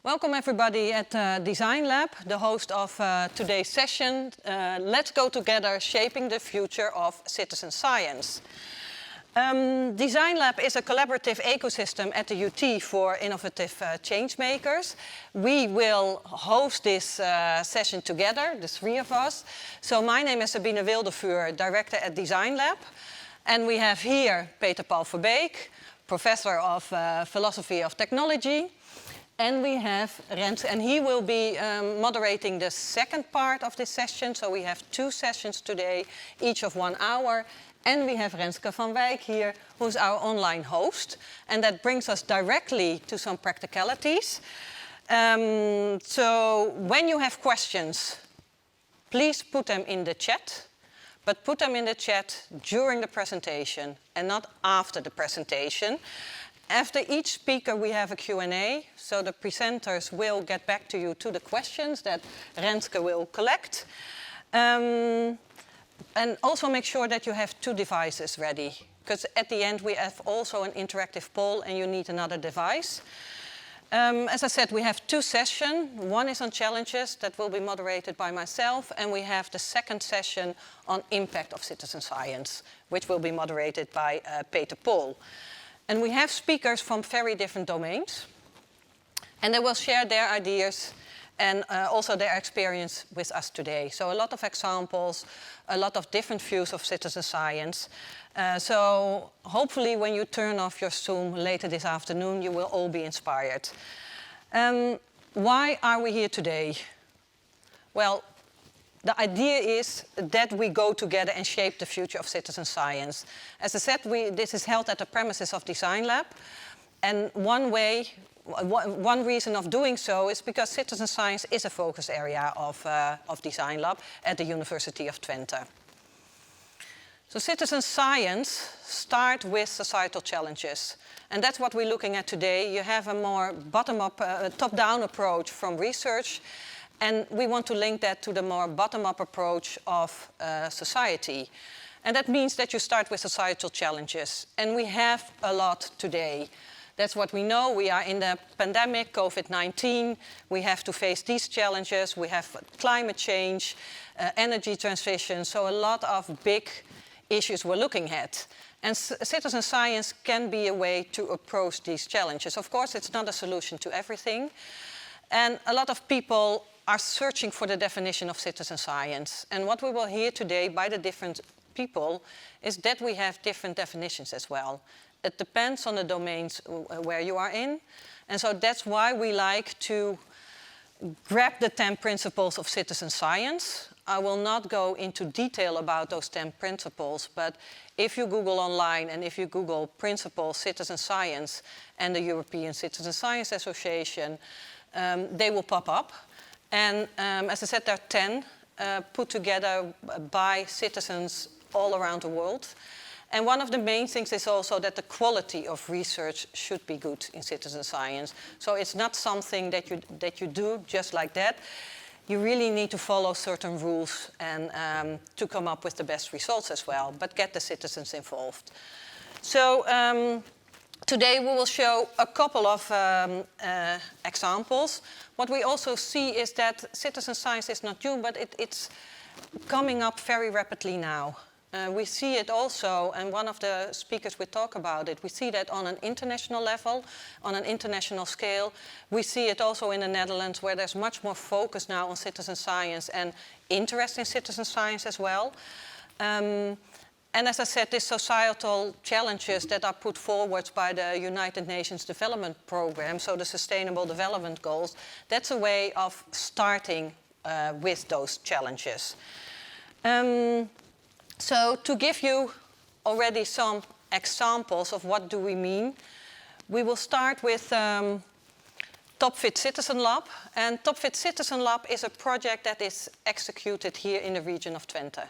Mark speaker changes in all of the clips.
Speaker 1: Welcome everybody at Design Lab, the host of today's session. Let's go together shaping the future of citizen science. Design Lab is a collaborative ecosystem at the UT for innovative change makers. We will host this session together, the three of us. So my name is Sabine Wildevuur, director at Design Lab. And we have here Peter Paul Verbeek, professor of philosophy of technology. And we have Renske, and he will be moderating the second part of this session. So we have two sessions today, each of 1 hour. And we have Renske van Wijk here, who's our online host. And that brings us directly to some practicalities. So when you have questions, please put them in the chat. But put them in the chat during the presentation and not after the presentation. After each speaker, we have a Q&A, so the presenters will get back to you to the questions that Renske will collect. And also make sure that you have 2 devices ready, because at the end we have also an interactive poll and you need another device. As I said, we have 2 sessions. One is on challenges that will be moderated by myself, and we have the second session on impact of citizen science, which will be moderated by Peter Paul. And we have speakers from very different domains, and they will share their ideas and also their experience with us today. So a lot of examples, a lot of different views of citizen science. So hopefully when you turn off your Zoom later this afternoon, you will all be inspired. Why are we here today? Well, the idea is that we go together and shape the future of citizen science. As I said, this is held at the premises of Design Lab. And one reason of doing so is because citizen science is a focus area of Design Lab at the Universiteit of Twente. So citizen science starts with societal challenges. And that's what we're looking at today. You have a more bottom-up, top-down approach from research. And we want to link that to the more bottom-up approach of society. And that means that you start with societal challenges. And we have a lot today. That's what we know. We are in the pandemic, COVID-19. We have to face these challenges. We have climate change, energy transition. So a lot of big issues we're looking at. And citizen science can be a way to approach these challenges. Of course, it's not a solution to everything. And a lot of people are searching for the definition of citizen science. And what we will hear today by the different people is that we have different definitions as well. It depends on the domains where you are in. And so that's why we like to grab the 10 principles of citizen science. I will not go into detail about those 10 principles, but if you Google online and if you Google principles, citizen science and the European Citizen Science Association, they will pop up. And as I said, there are 10 put together by citizens all around the world. And one of the main things is also that the quality of research should be good in citizen science. So it's not something that you do just like that. You really need to follow certain rules and to come up with the best results as well, but get the citizens involved. So today we will show a couple of examples. What we also see is that citizen science is not new, but it's coming up very rapidly now. We see it also, and one of the speakers will talk about it, we see that on an international level, on an international scale. We see it also in the Netherlands, where there's much more focus now on citizen science and interest in citizen science as well. And as I said, these societal challenges that are put forward by the United Nations Development Programme, so the Sustainable Development Goals, that's a way of starting with those challenges. So to give you already some examples of what do we mean, we will start with TopFit Citizen Lab. And TopFit Citizen Lab is a project that is executed here in the region of Twente.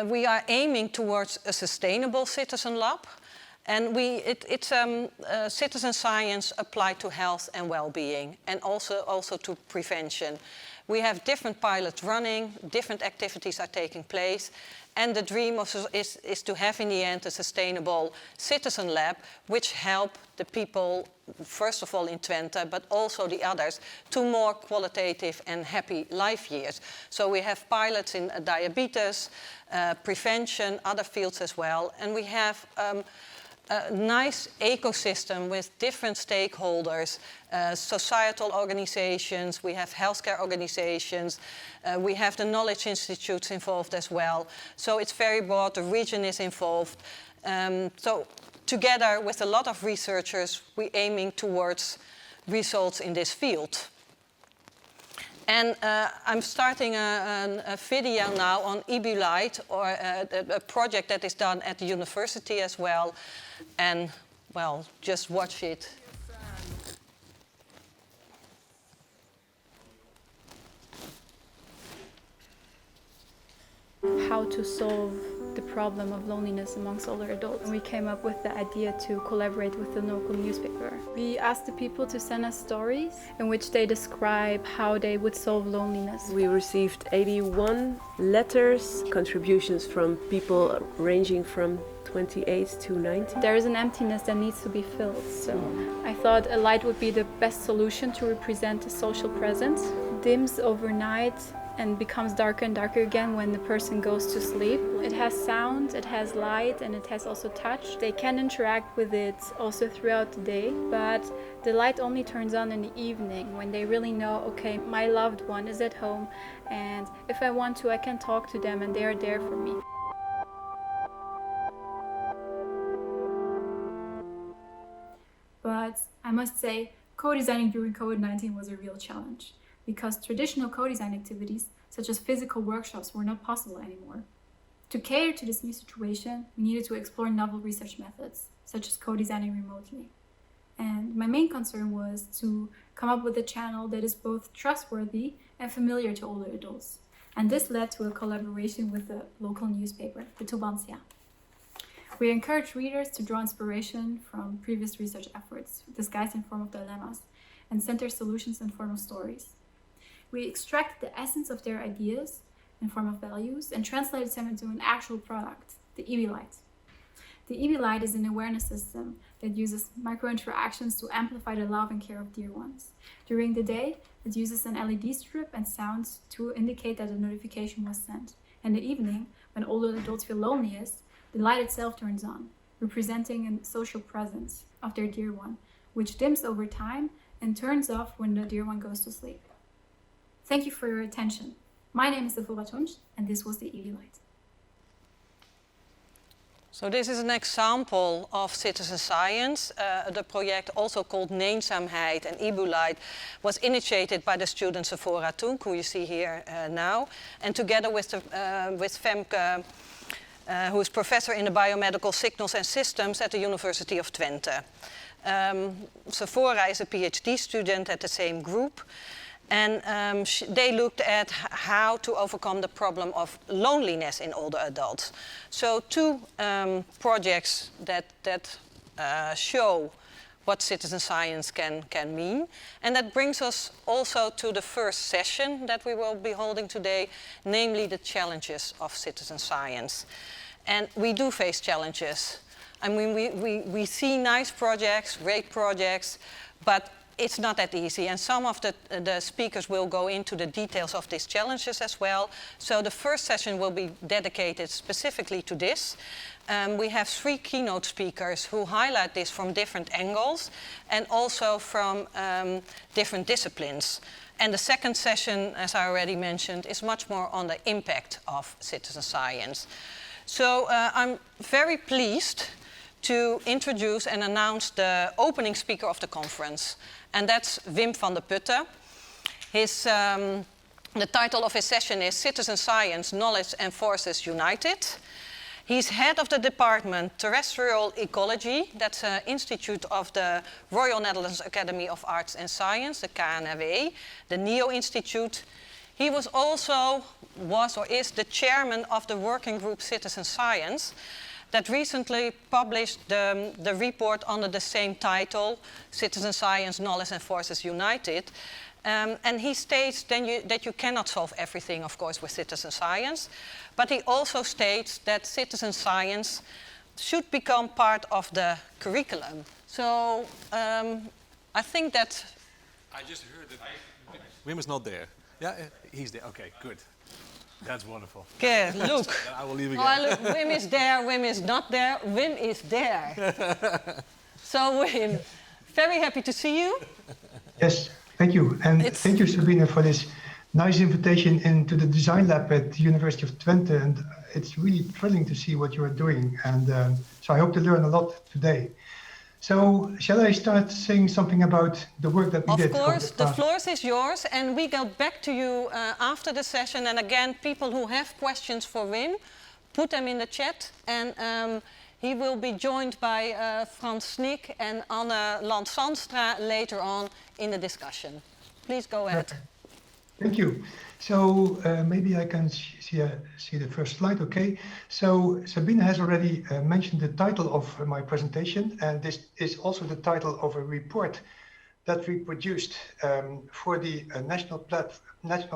Speaker 1: We are aiming towards a sustainable citizen lab. And it's citizen science applied to health and well-being, and also to prevention. We have different pilots running, different activities are taking place, And the dream is to have in the end a sustainable citizen lab which help the people, first of all in Twente, but also the others, to more qualitative and happy life years. So we have pilots in diabetes, prevention, other fields as well. And we have a nice ecosystem with different stakeholders, societal organizations, we have healthcare organizations, we have the knowledge institutes involved as well. So it's very broad, the region is involved. So together with a lot of researchers, we're aiming towards results in this field. And I'm starting a video now on Ebulite, or a project that is done at the university as well. And, well, just watch it.
Speaker 2: How to solve the problem of loneliness amongst older adults. We came up with the idea to collaborate with the local newspaper. We asked the people to send us stories in which they describe how they would solve loneliness.
Speaker 3: We received 81 letters, contributions from people ranging from 28 to 90.
Speaker 2: There is an emptiness that needs to be filled, so I thought a light would be the best solution to represent a social presence. Dims overnight and becomes darker and darker again when the person goes to sleep. It has sound, it has light, and it has also touch. They can interact with it also throughout the day, but the light only turns on in the evening when they really know, okay, my loved one is at home, and if I want to, I can talk to them and they are there for me.
Speaker 4: But I must say, co-designing during COVID-19 was a real challenge, because traditional co-design activities, such as physical workshops, were not possible anymore. To cater to this new situation, we needed to explore novel research methods, such as co-designing remotely. And my main concern was to come up with a channel that is both trustworthy and familiar to older adults. And this led to a collaboration with the local newspaper, the Tubantia. We encourage readers to draw inspiration from previous research efforts, disguised in form of dilemmas, and center solutions in form of stories. We extract the essence of their ideas in form of values and translate them into an actual product, the Ebulite. The Ebulite is an awareness system that uses micro-interactions to amplify the love and care of dear ones. During the day, it uses an LED strip and sounds to indicate that a notification was sent. In the evening, when older adults feel loneliest, the light itself turns on, representing a social presence of their dear one, which dims over time and turns off when the dear one goes to sleep. Thank you for your attention. My name is Deborah Tunch, and this was the Ebulite.
Speaker 1: So this is an example of citizen science. The project, also called Neenzaamheid and Ebulite, was initiated by the student Sephora Tunk, who you see here now, and together with Femke, who is professor in the biomedical signals and systems at the University of Twente. Sephora is a PhD student at the same group, and they looked at how to overcome the problem of loneliness in older adults. So two projects that show what citizen science can mean. And that brings us also to the first session that we will be holding today, namely the challenges of citizen science. And we do face challenges. I mean, we see nice projects, great projects, but it's not that easy. And some of the speakers will go into the details of these challenges as well. So the first session will be dedicated specifically to this. We have 3 keynote speakers who highlight this from different angles and also from different disciplines. And the second session, as I already mentioned, is much more on the impact of citizen science. So I'm very pleased to introduce and announce the opening speaker of the conference. And that's Wim van der Putte. The title of his session is Citizen Science, Knowledge and Forces United. He's head of the department Terrestrial Ecology. That's an institute of the Royal Netherlands Academy of Arts and Science, the KNRW, the NEO Institute. He was or is the chairman of the working group Citizen Science, that recently published the report under the same title, Citizen Science, Knowledge and Forces United. And he states that you cannot solve everything, of course, with citizen science, but he also states that citizen science should become part of the curriculum. So I think that...
Speaker 5: I just heard that Wim is not there. Yeah, he's there. Okay, good. That's wonderful.
Speaker 1: Okay, look.
Speaker 5: I will leave again.
Speaker 1: Oh, look, Wim is there, Wim is not there, Wim is there. So Wim, very happy to see you.
Speaker 6: Yes, thank you. And thank you, Sabine, for this nice invitation into the design lab at the University of Twente. And it's really thrilling to see what you are doing. And so I hope to learn a lot today. So shall I start saying something about the work that we did?
Speaker 1: Of course, the floor is yours, and we go back to you after the session. And again, people who have questions for Wim, put them in the chat. And he will be joined by Frans Snik and Anne Land-Zandstra later on in the discussion. Please go ahead.
Speaker 6: Perfect. Thank you. So maybe I can see the first slide, okay? So Sabine has already mentioned the title of my presentation, and this is also the title of a report that we produced for the National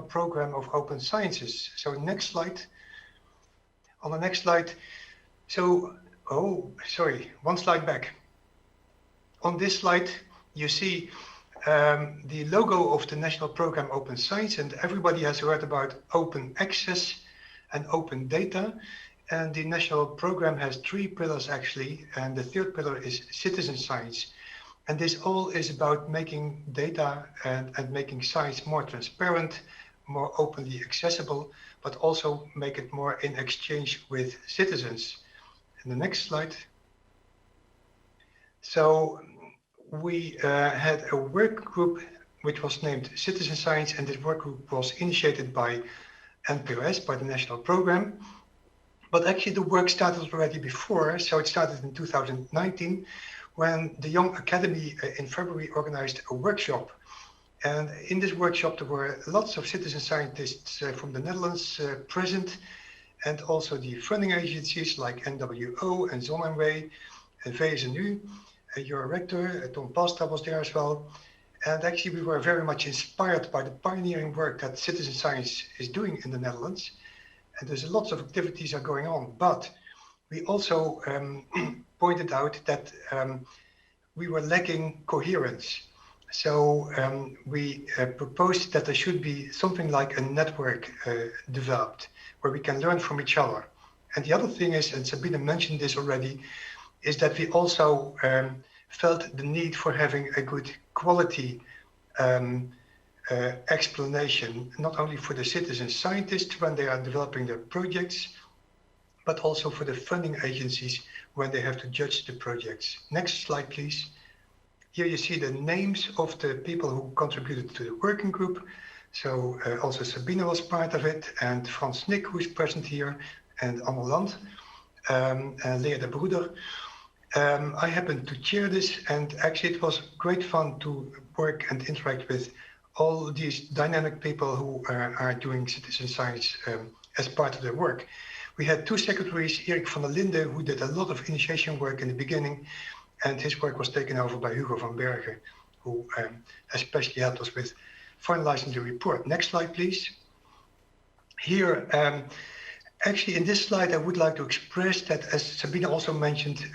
Speaker 6: Program of Open Sciences. So next slide. On the next slide, so, oh, sorry, one slide back. On this slide, you see the logo of the National Program Open Science, and everybody has heard about open access and open data. And the National Program has 3 pillars actually, and the 3rd pillar is citizen science. And this all is about making data and making science more transparent, more openly accessible, but also make it more in exchange with citizens. And the next slide. So we had a work group which was named Citizen Science, and this work group was initiated by NPOS, by the National Program. But actually the work started already before, so it started in 2019 when the Young Academy in February organized a workshop. And in this workshop there were lots of citizen scientists from the Netherlands present, and also the funding agencies like NWO and Zonneweg and VSNU. Your rector, Tom Pasta, was there as well. And actually we were very much inspired by the pioneering work that citizen science is doing in the Netherlands. And there's lots of activities are going on, but we also pointed out that we were lacking coherence. So we proposed that there should be something like a network developed where we can learn from each other. And the other thing is, and Sabine mentioned this already, is that we also felt the need for having a good quality explanation, not only for the citizen scientists when they are developing their projects, but also for the funding agencies when they have to judge the projects. Next slide, please. Here you see the names of the people who contributed to the working group. So also Sabine was part of it, and Frans Snik, who is present here, and Anne Land, and Lea de Broeder. I happened to chair this, and actually it was great fun to work and interact with all these dynamic people who are doing citizen science as part of their work. We had 2 secretaries, Erik van der Linde, who did a lot of initiation work in the beginning, and his work was taken over by Hugo van Bergen, who especially helped us with finalizing the report. Next slide, please. Here, actually in this slide, I would like to express that, as Sabine also mentioned,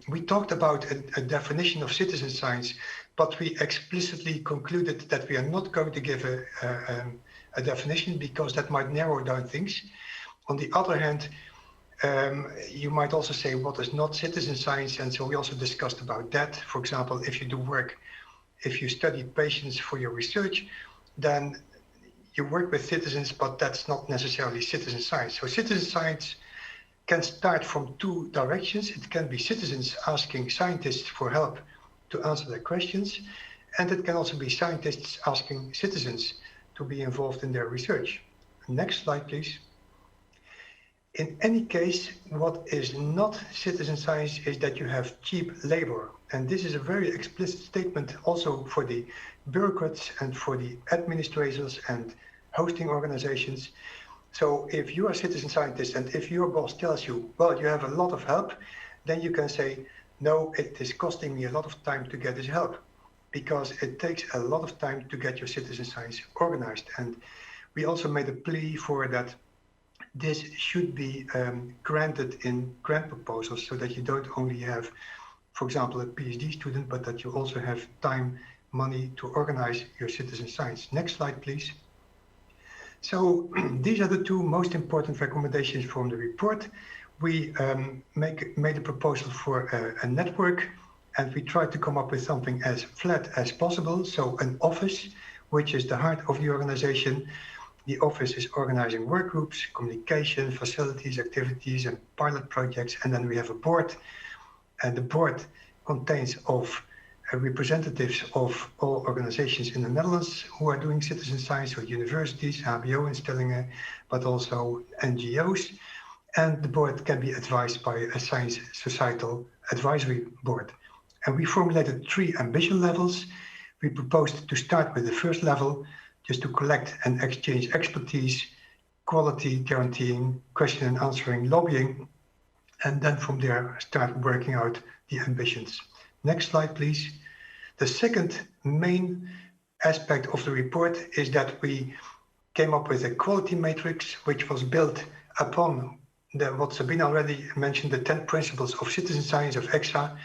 Speaker 6: we talked about a definition of citizen science, but we explicitly concluded that we are not going to give a definition because that might narrow down things. On the other hand, you might also say what is not citizen science, and so we also discussed about that. For example, if you do work, if you study patients for your research, then you work with citizens, but that's not necessarily citizen science. So citizen science can start from 2 directions. It can be citizens asking scientists for help to answer their questions, and it can also be scientists asking citizens to be involved in their research. Next slide, please. In any case, what is not citizen science is that you have cheap labor. And this is a very explicit statement also for the bureaucrats and for the administrators and hosting organizations. So if you are a citizen scientist and if your boss tells you, well, you have a lot of help, then you can say, no, it is costing me a lot of time to get this help, because it takes a lot of time to get your citizen science organized. And we also made a plea for that this should be granted in grant proposals, so that you don't only have, for example, a PhD student, but that you also have time, money to organize your citizen science. Next slide, please. So these are the two most important recommendations from the report. We made a proposal for a network, and we tried to come up with something as flat as possible. So an office, which is the heart of the organization. The office is organizing work groups, communication, facilities, activities, and pilot projects. And then we have a board, and the board contains of representatives of all organizations in the Netherlands who are doing citizen science, so universities, HBO-instellingen, but also NGOs. And the board can be advised by a science societal advisory board. And we formulated 3 ambition levels. We proposed to start with the first level, just to collect and exchange expertise, quality guaranteeing, question and answering, lobbying, and then from there start working out the ambitions. Next slide, please. The second main aspect of the report is that we came up with a quality matrix, which was built upon what Sabine already mentioned, the 10 principles of citizen science of EXA.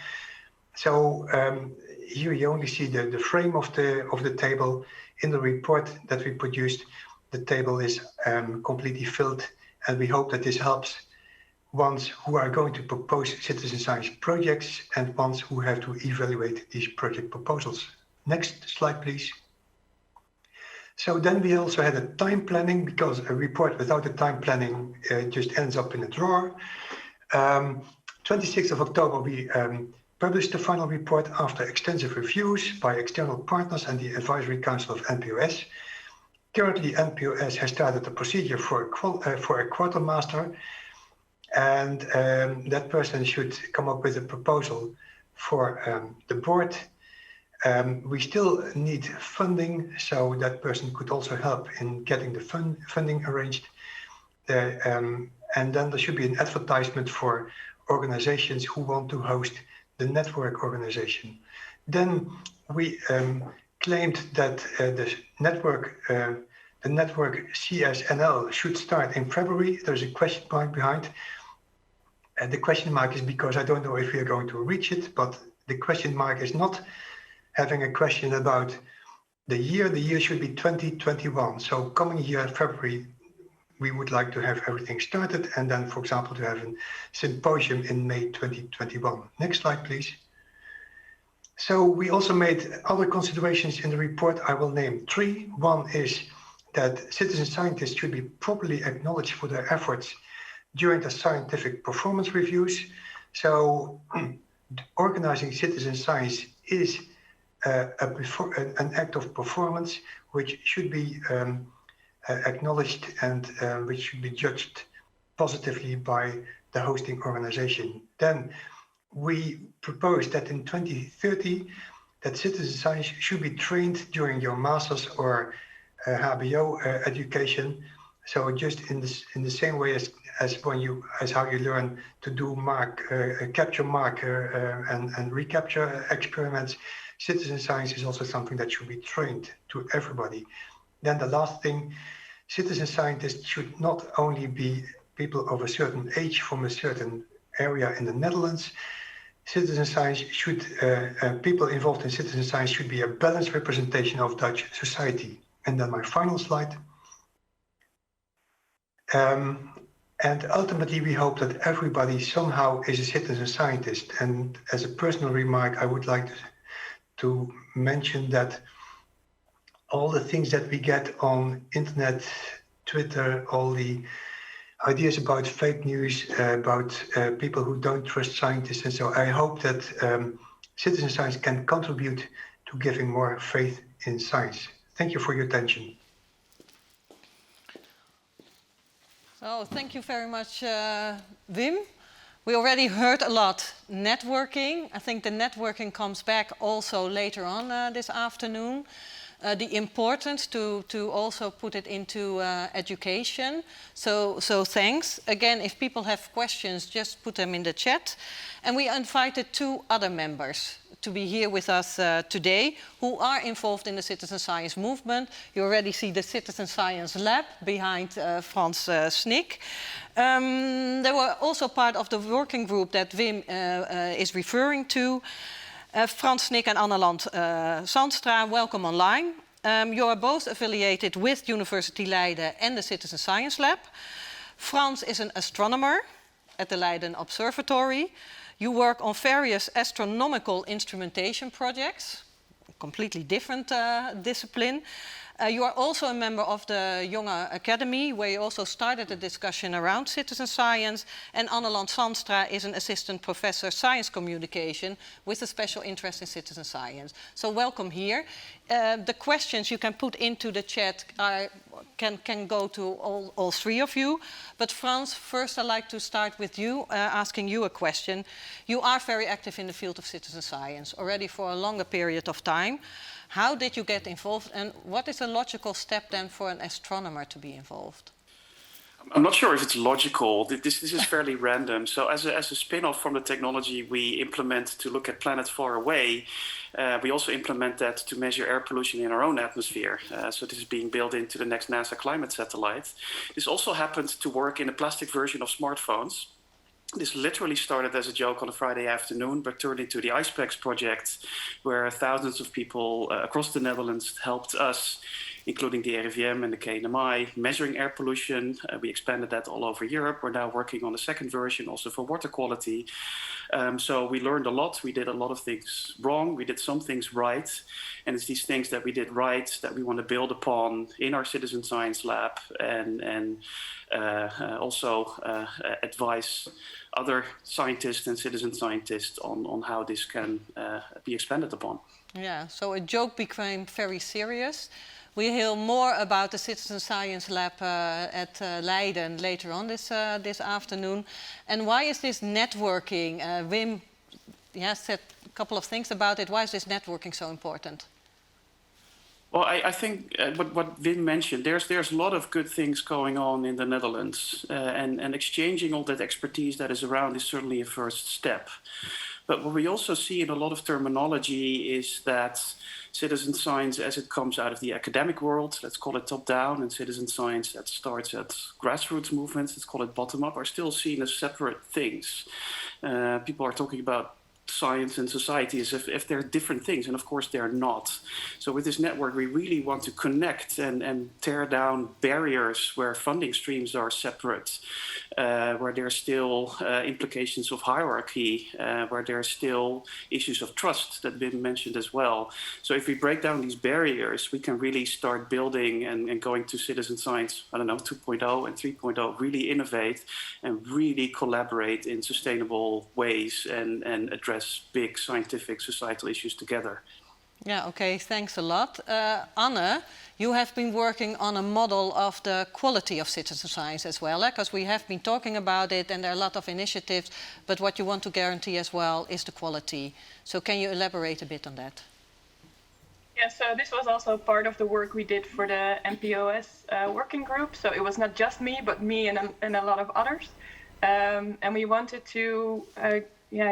Speaker 6: So here you only see the frame of the table. In the report that we produced, the table is completely filled, and we hope that this helps ones who are going to propose citizen science projects and ones who have to evaluate these project proposals. Next slide, please. So then we also had a time planning, because a report without a time planning just ends up in a drawer. 26th of October, we published the final report after extensive reviews by external partners and the Advisory Council of NPOS. Currently, NPOS has started a procedure for a quartermaster, and that person should come up with a proposal for the board. We still need funding, so that person could also help in getting the funding arranged. And then there should be an advertisement for organizations who want to host the network organization. Then we claimed that the network CSNL should start in February. There's a question mark behind. And the question mark is because I don't know if we are going to reach it, but the question mark is not having a question about the year. The year should be 2021. So coming year, February, we would like to have everything started, and then, for example, to have a symposium in May 2021. Next slide, please. So we also made other considerations in the report. I will name 3. One is that citizen scientists should be properly acknowledged for their efforts during the scientific performance reviews. So organizing citizen science is an act of performance which should be acknowledged and which should be judged positively by the hosting organization. Then we propose that in 2030 that citizen science should be trained during your master's or HBO education. So just in the same way as how you learn to do capture marker and recapture experiments, citizen science is also something that should be trained to everybody. Then the last thing, citizen scientists should not only be people of a certain age from a certain area in the Netherlands. Citizen science should, people involved in citizen science should be a balanced representation of Dutch society. And then my final slide. And ultimately, we hope that everybody somehow is a citizen scientist. And as a personal remark, I would like to mention that all the things that we get on internet, Twitter, all the ideas about fake news, about people who don't trust scientists. And so I hope that citizen science can contribute to giving more faith in science. Thank you for your attention.
Speaker 1: So thank you very much, Wim. We already heard a lot networking. I think the networking comes back also later on this afternoon. the importance to also put it into education. So thanks. Again, if people have questions, just put them in the chat. And we invited 2 other members to be here with us today who are involved in the citizen science movement. You already see the Citizen Science Lab behind Frans Snik. They were also part of the working group that Wim is referring to. Frans Snik and Anneland Zandstra, welcome online. You are both affiliated with Universiteit Leiden and the Citizen Science Lab. Frans is an astronomer at the Leiden Observatory. You work on various astronomical instrumentation projects, a completely different discipline. You are also a member of the Jonge Academy, where you also started a discussion around citizen science. And Anneland Zandstra is an assistant professor science communication with a special interest in citizen science. So welcome here. The questions you can put into the chat can go to all 3 of you. But Frans, first I'd like to start with you, asking you a question. You are very active in the field of citizen science, already for a longer period of time. How did you get involved, and what is a logical step then for an astronomer to be involved?
Speaker 7: I'm not sure if it's logical. This is fairly random. So as a spin-off from the technology we implement to look at planets far away, we also implement that to measure air pollution in our own atmosphere. So this is being built into the next NASA climate satellite. This also happened to work in a plastic version of smartphones. This literally started as a joke on a Friday afternoon, but turned into the IcePax project, where thousands of people across the Netherlands helped us, including the RIVM and the KNMI, measuring air pollution. We expanded that all over Europe. We're now working on a second version also for water quality. So we learned a lot. We did a lot of things wrong. We did some things right. And it's these things that we did right that we want to build upon in our citizen science lab and also advise other scientists and citizen scientists on how this can be expanded upon.
Speaker 1: Yeah, so a joke became very serious. We'll hear more about the Citizen Science Lab at Leiden later on this afternoon. And why is this networking? Wim said a couple of things about it. Why is this networking so important?
Speaker 7: Well, I think what Wim mentioned, there's a lot of good things going on in the Netherlands. And exchanging all that expertise that is around is certainly a first step. But what we also see in a lot of terminology is that citizen science, as it comes out of the academic world, let's call it top-down, and citizen science that starts at grassroots movements, let's call it bottom-up, are still seen as separate things. People are talking about science and society as if they're different things, and of course they're not. So with this network, we really want to connect and tear down barriers where funding streams are separate, where there are still implications of hierarchy, where there are still issues of trust that Wim mentioned as well. So if we break down these barriers, we can really start building and going to citizen science, 2.0 and 3.0, really innovate and really collaborate in sustainable ways and address big scientific societal issues together.
Speaker 1: Yeah, okay, thanks a lot. Anne, you have been working on a model of the quality of citizen science as well, because we have been talking about it and there are a lot of initiatives, but what you want to guarantee as well is the quality. So can you elaborate a bit on that?
Speaker 8: Yeah, so this was also part of the work we did for the NPOS working group. So it was not just me, but me and a lot of others. And we wanted to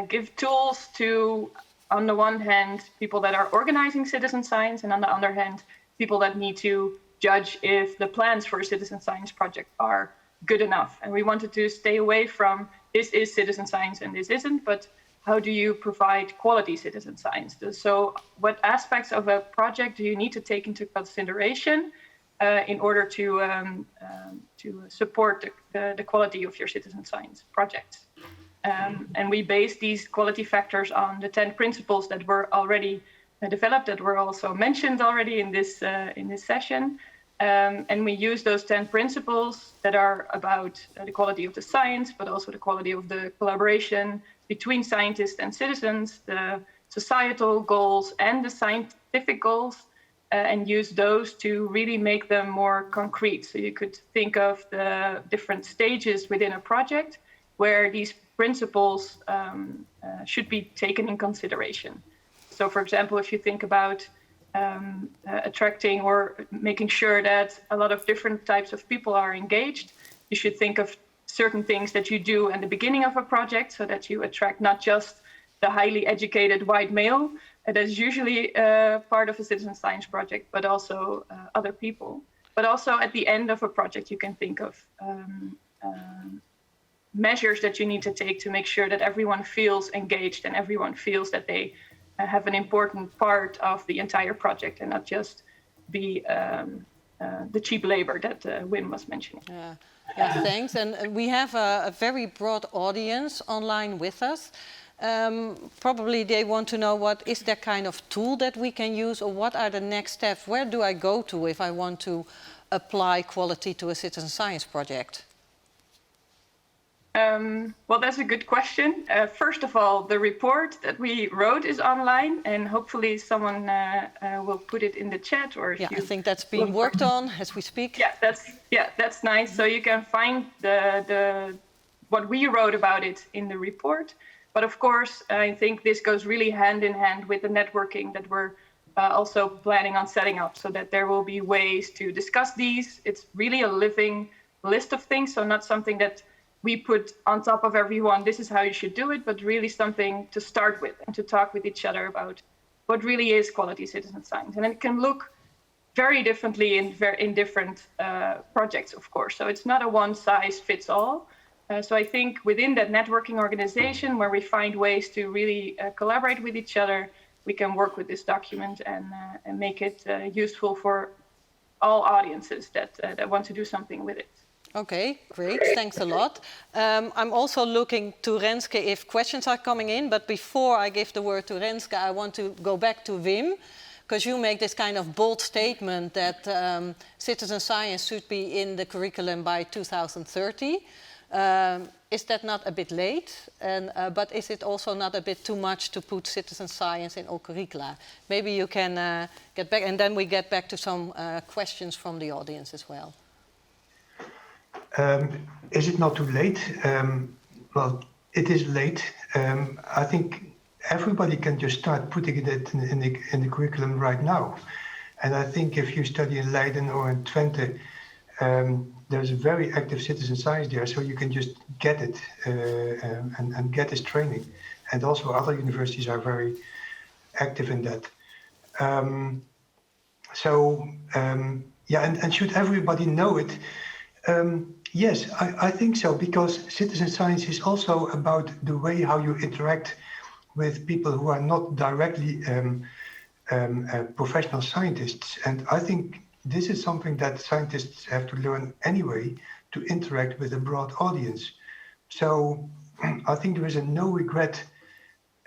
Speaker 8: give tools to, on the one hand, people that are organizing citizen science, and on the other hand, people that need to judge if the plans for a citizen science project are good enough. And we wanted to stay away from this is citizen science and this isn't, but how do you provide quality citizen science? So what aspects of a project do you need to take into consideration in order to support the quality of your citizen science project? And we base these quality factors on the 10 principles that were already developed, that were also mentioned already in this session. And we use those 10 principles that are about the quality of the science, but also the quality of the collaboration between scientists and citizens, the societal goals and the scientific goals, and use those to really make them more concrete. So you could think of the different stages within a project where these principles should be taken in consideration. So for example, if you think about attracting or making sure that a lot of different types of people are engaged. You should think of certain things that you do at the beginning of a project so that you attract not just the highly educated white male that is usually part of a citizen science project, but also other people. But also at the end of a project, you can think of measures that you need to take to make sure that everyone feels engaged and everyone feels that they have an important part of the entire project and not just be the cheap labor that Wim was mentioning.
Speaker 1: Yeah, thanks. And we have a very broad audience online with us. Probably they want to know what is that kind of tool that we can use, or what are the next steps? Where do I go to if I want to apply quality to a citizen science project?
Speaker 8: Well, that's a good question. First of all, the report that we wrote is online, and hopefully someone will put it in the chat. Or
Speaker 1: I think that's being worked on as we speak.
Speaker 8: Yeah, that's nice. So you can find the what we wrote about it in the report. But of course, I think this goes really hand in hand with the networking that we're also planning on setting up, so that there will be ways to discuss these. It's really a living list of things, so not something that we put on top of everyone, this is how you should do it, but really something to start with and to talk with each other about what really is quality citizen science. And it can look very differently in different projects, of course. So it's not a one size fits all. So I think within that networking organization, where we find ways to really collaborate with each other, we can work with this document and make it useful for all audiences that want to do something with it.
Speaker 1: Okay, great. Thanks a lot. I'm also looking to Renske if questions are coming in, but before I give the word to Renske, I want to go back to Wim, because you make this kind of bold statement that citizen science should be in the curriculum by 2030. Is that not a bit late? But is it also not a bit too much to put citizen science in all curricula? Maybe you can get back, and then we get back to some questions from the audience as well.
Speaker 6: Is it not too late? Well, it is late. I think everybody can just start putting it in the curriculum right now. And I think if you study in Leiden or in Twente, there's a very active citizen science there, so you can just get it and get this training. And also other universities are very active in that. And should everybody know it? Yes, I think so, because citizen science is also about the way how you interact with people who are not directly professional scientists. And I think this is something that scientists have to learn anyway, to interact with a broad audience. So I think there is a no regret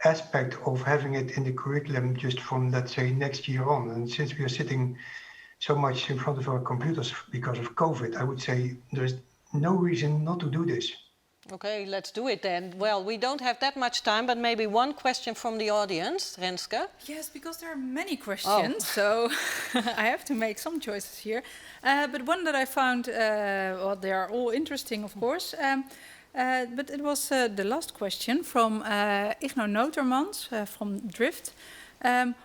Speaker 6: aspect of having it in the curriculum just from, let's say, next year on. And since we are sitting so much in front of our computers because of COVID, I would say there's no reason not to do this.
Speaker 1: Okay, let's do it then. Well, we don't have that much time, but maybe one question from the audience. Renske?
Speaker 9: Yes, because there are many questions, so I have to make some choices here. But one that I found, well, they are all interesting, of course. But it was the last question from Igno Notermans from Drift.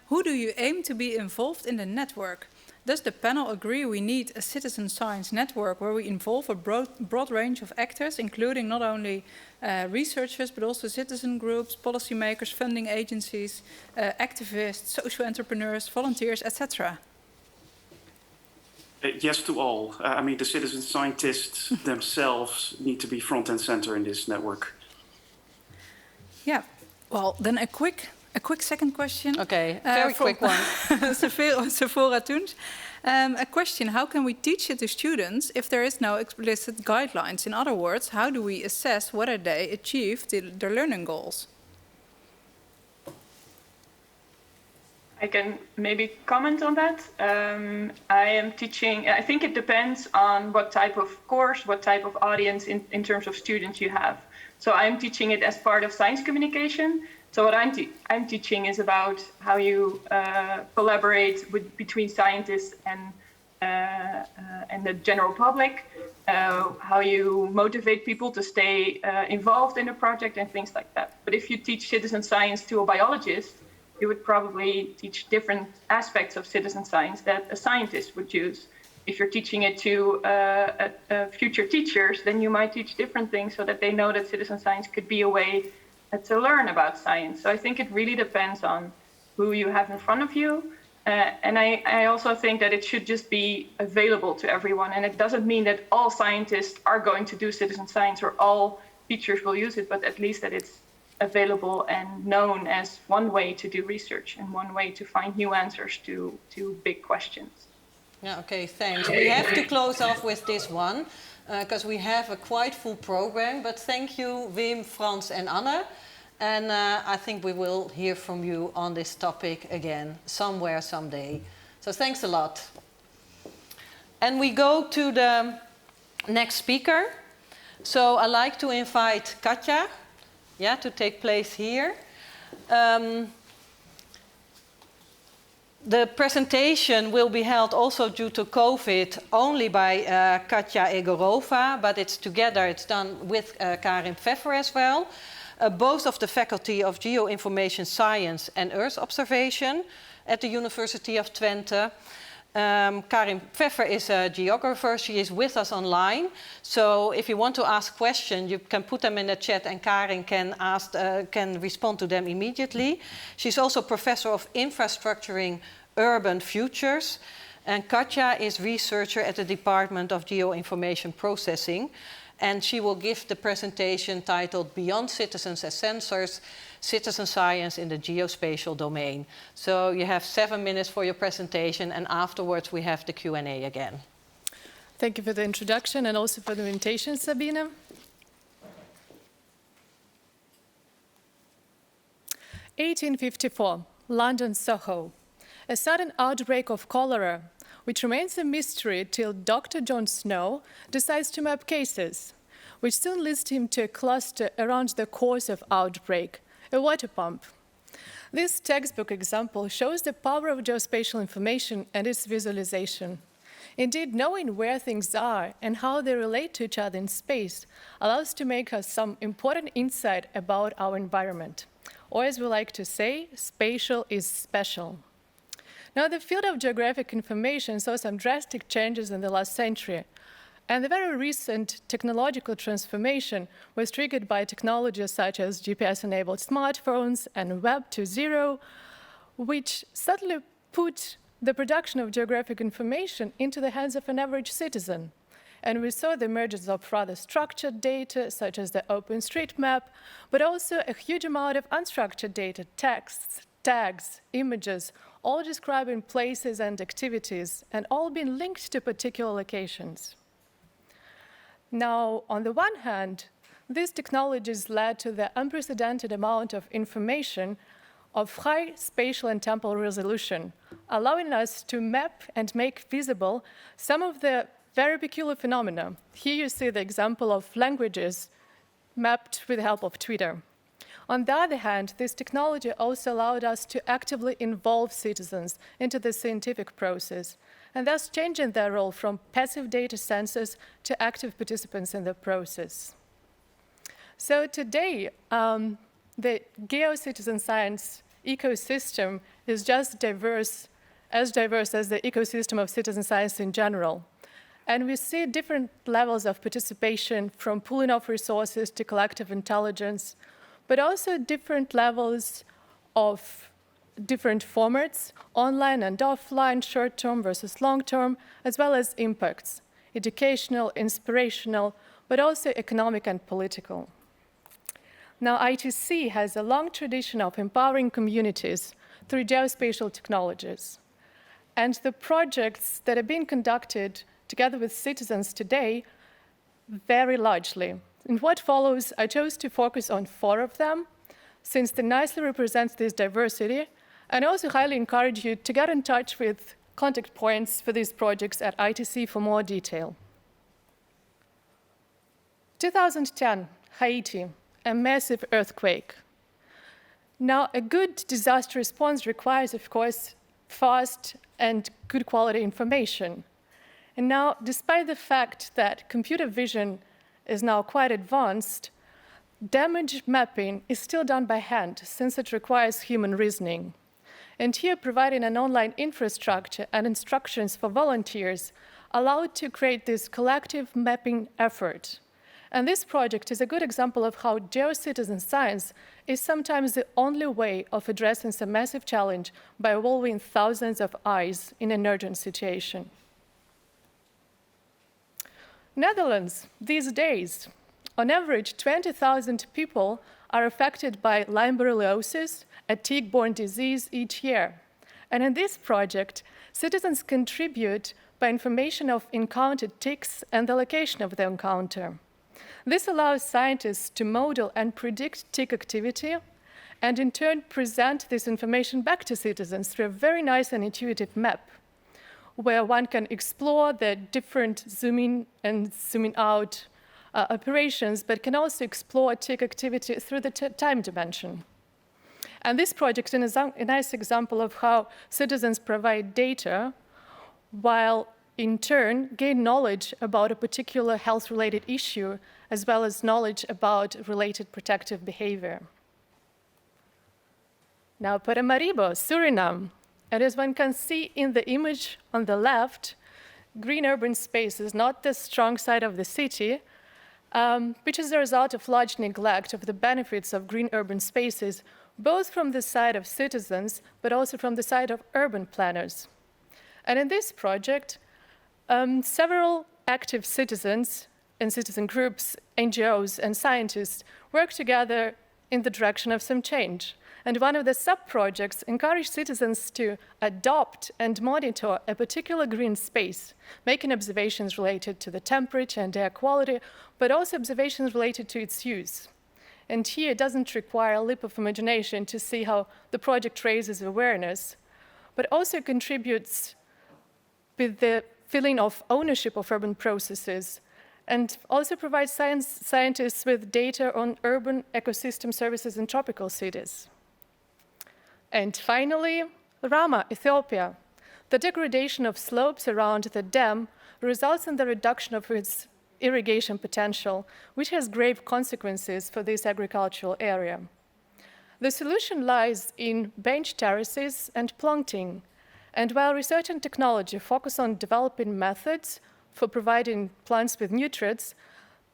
Speaker 9: Who do you aim to be involved in the network? Does the panel agree we need a citizen science network where we involve a broad range of actors, including not only researchers, but also citizen groups, policymakers, funding agencies, activists, social entrepreneurs, volunteers, etc.?
Speaker 7: Yes to all. I mean, the citizen scientists themselves need to be front and center in this network.
Speaker 9: Yeah, well, then a quick second question.
Speaker 1: Okay, very quick one.
Speaker 9: Sephora Toons. A question, how can we teach it to students if there is no explicit guidelines? In other words, how do we assess whether they achieved their learning goals?
Speaker 8: I can maybe comment on that. I am teaching, I think it depends on what type of course, what type of audience in terms of students you have. So I'm teaching it as part of science communication. So what I'm teaching is about how you collaborate between scientists and the general public, how you motivate people to stay involved in a project and things like that. But if you teach citizen science to a biologist, you would probably teach different aspects of citizen science that a scientist would use. If you're teaching it to future teachers, then you might teach different things so that they know that citizen science could be a way to learn about science. So I think it really depends on who you have in front of you. And I also think that it should just be available to everyone. And it doesn't mean that all scientists are going to do citizen science or all teachers will use it, but at least that it's available and known as one way to do research and one way to find new answers to big questions.
Speaker 1: Yeah, okay, thanks. We have to close off with this one because we have a quite full program. But thank you, Wim, Frans, and Anne. And I think we will hear from you on this topic again somewhere, someday. So thanks a lot. And we go to the next speaker. So I'd like to invite Katja, to take place here. The presentation will be held also due to COVID only by Katja Egorova, but it's together, it's done with Karin Pfeffer as well, both of the Faculty of Geoinformation Science and Earth Observation at the University of Twente. Karin Pfeffer is a geographer. She is with us online. So if you want to ask questions, you can put them in the chat and Karin can respond to them immediately. She's also professor of infrastructuring urban futures. And Katja is researcher at the Department of Geoinformation Processing. And she will give the presentation titled Beyond Citizens as Sensors, Citizen Science in the Geospatial Domain. So you have 7 minutes for your presentation, and afterwards we have the Q&A again.
Speaker 10: Thank you for the introduction and also for the invitation, Sabine. (1854), London, Soho. A sudden outbreak of cholera, which remains a mystery till Dr. John Snow decides to map cases, which soon leads him to a cluster around the cause of outbreak, a water pump. This textbook example shows the power of geospatial information and its visualization. Indeed, knowing where things are and how they relate to each other in space allows to make us some important insight about our environment. Or as we like to say, spatial is special. Now, the field of geographic information saw some drastic changes in the last century, and the very recent technological transformation was triggered by technologies such as GPS-enabled smartphones and Web 2.0, which suddenly put the production of geographic information into the hands of an average citizen. And we saw the emergence of rather structured data, such as the OpenStreetMap, but also a huge amount of unstructured data, texts, tags, images, all describing places and activities, and all being linked to particular locations. Now, on the one hand, these technologies led to the unprecedented amount of information of high spatial and temporal resolution, allowing us to map and make visible some of the very peculiar phenomena. Here you see the example of languages mapped with the help of Twitter. On the other hand, this technology also allowed us to actively involve citizens into the scientific process, and thus changing their role from passive data sensors to active participants in the process. So today, the geo-citizen science ecosystem is just diverse as the ecosystem of citizen science in general. And we see different levels of participation, from pooling of resources to collective intelligence, but also different levels of different formats, online and offline, short-term versus long-term, as well as impacts, educational, inspirational, but also economic and political. Now, ITC has a long tradition of empowering communities through geospatial technologies. And the projects that are being conducted together with citizens today vary largely. In what follows, I chose to focus on 4 of them, since they nicely represent this diversity, and I also highly encourage you to get in touch with contact points for these projects at ITC for more detail. 2010, Haiti, a massive earthquake. Now, a good disaster response requires, of course, fast and good quality information. And now, despite the fact that computer vision is now quite advanced, damage mapping is still done by hand, since it requires human reasoning. and here providing an online infrastructure and instructions for volunteers allowed to create this collective mapping effort. And this project is a good example of how geocitizen science is sometimes the only way of addressing some massive challenge by involving thousands of eyes in an urgent situation. Netherlands, these days, on average, 20,000 people are affected by Lyme borreliosis, a tick-borne disease, each year. And in this project, citizens contribute by information of encountered ticks and the location of the encounter. This allows scientists to model and predict tick activity, and in turn present this information back to citizens through a very nice and intuitive map, where one can explore the different zoom-in and zooming-out operations, but can also explore tick activity through the time dimension. And this project is a nice example of how citizens provide data while in turn gain knowledge about a particular health-related issue, as well as knowledge about related protective behavior. Now, Paramaribo, Suriname. And as one can see in the image on the left, green urban space is not the strong side of the city, which is the result of large neglect of the benefits of green urban spaces, both from the side of citizens, but also from the side of urban planners. And in this project, several active citizens and citizen groups, NGOs, and scientists work together in the direction of some change. And one of the sub-projects encouraged citizens to adopt and monitor a particular green space, making observations related to the temperature and air quality, but also observations related to its use. And here it doesn't require a leap of imagination to see how the project raises awareness, but also contributes with the feeling of ownership of urban processes, and also provides scientists with data on urban ecosystem services in tropical cities. And finally, Rama, Ethiopia. The degradation of slopes around the dam results in the reduction of its irrigation potential, which has grave consequences for this agricultural area. The solution lies in bench terraces and planting. And while research and technology focus on developing methods for providing plants with nutrients,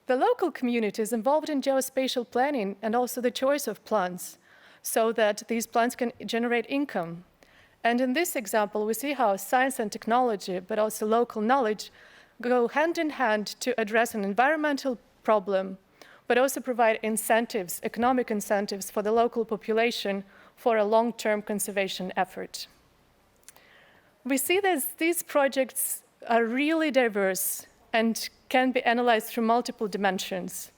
Speaker 10: the local community is involved in geospatial planning and also the choice of plants, so that these plants can generate income. And in this example, we see how science and technology, but also local knowledge, go hand in hand to address an environmental problem, but also provide incentives, economic incentives for the local population for a long-term conservation effort. We see that these projects are really diverse and can be analyzed through multiple dimensions,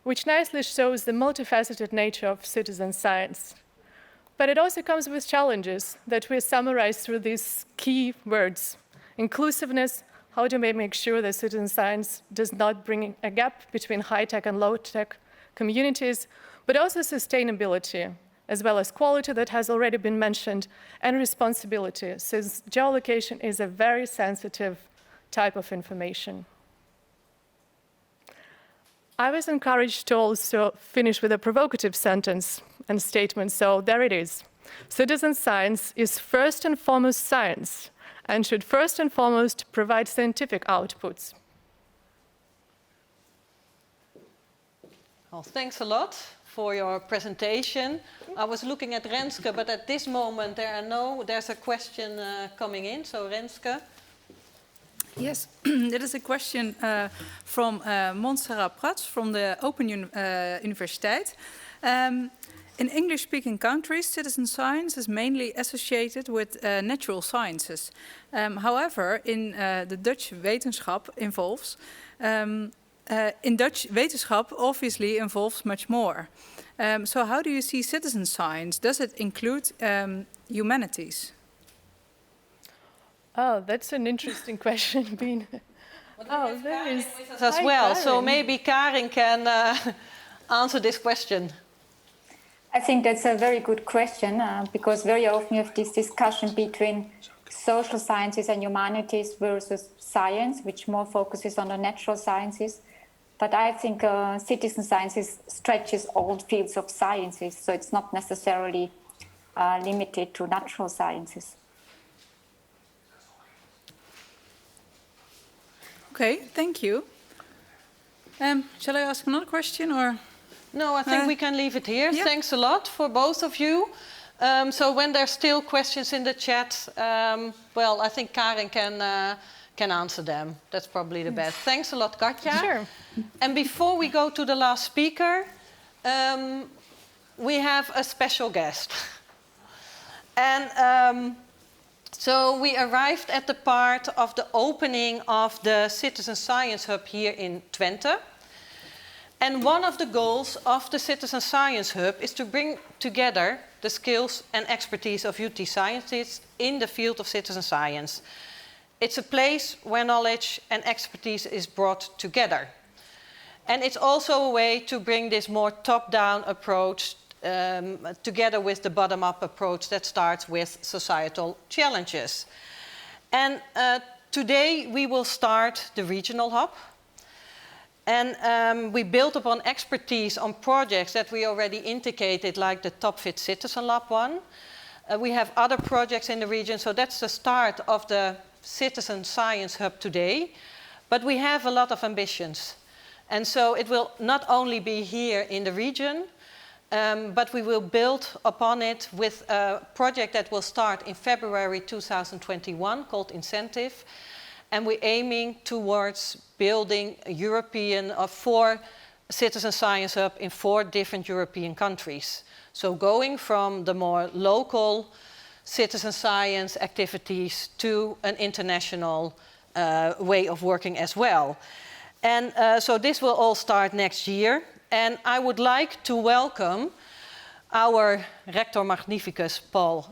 Speaker 10: which nicely shows the multifaceted nature of citizen science. But it also comes with challenges that we summarize through these key words: inclusiveness. How do we make sure that citizen science does not bring a gap between high-tech and low-tech communities, but also sustainability, as well as quality that has already been mentioned, and responsibility, since geolocation is a very sensitive type of information. I was encouraged to also finish with a provocative sentence and statement, so there it is. Citizen science is first and foremost science, and should first and foremost provide scientific outputs.
Speaker 1: Well, thanks a lot for your presentation. I was looking at Renske, but at this moment there's a question coming in. So Renske.
Speaker 9: Yes, there is a question from Montserrat Prats from the Open Universiteit. In English-speaking countries, citizen science is mainly associated with natural sciences. However, in the Dutch wetenschap in Dutch wetenschap obviously involves much more. So how do you see citizen science? Does it include humanities?
Speaker 10: Oh, that's an interesting question, Bien.
Speaker 1: Oh, there is as well. Karin. So maybe Karin can answer this question.
Speaker 11: I think that's a very good question because very often you have this discussion between social sciences and humanities versus science, which more focuses on the natural sciences. But I think citizen sciences stretches all fields of sciences, so it's not necessarily limited to natural sciences.
Speaker 9: Okay, thank you. Shall I ask another question, or?
Speaker 1: No, I think we can leave it here.
Speaker 9: Yeah.
Speaker 1: Thanks a lot for both of you. So when there's still questions in the chat, well, I think Karen can answer them. That's probably the best. Thanks a lot, Katja.
Speaker 10: Sure.
Speaker 1: And before we go to the last speaker, we have a special guest. And so we arrived at the part of the opening of the Citizen Science Hub here in Twente. And one of the goals of the Citizen Science Hub is to bring together the skills and expertise of UT scientists in the field of citizen science. It's a place where knowledge and expertise is brought together. And it's also a way to bring this more top-down approach together with the bottom-up approach that starts with societal challenges. And today we will start the regional hub. And we built upon expertise on projects that we already indicated, like the Top Fit Citizen Lab one. We have other projects in the region, so that's the start of the Citizen Science Hub today. But we have a lot of ambitions. And so it will not only be here in the region, but we will build upon it with a project that will start in February 2021 called Incentive. And we're aiming towards building a European of 4 citizen science hub in 4 different European countries. So going from the more local citizen science activities to an international way of working as well. And so this will all start next year. And I would like to welcome our Rector Magnificus Tom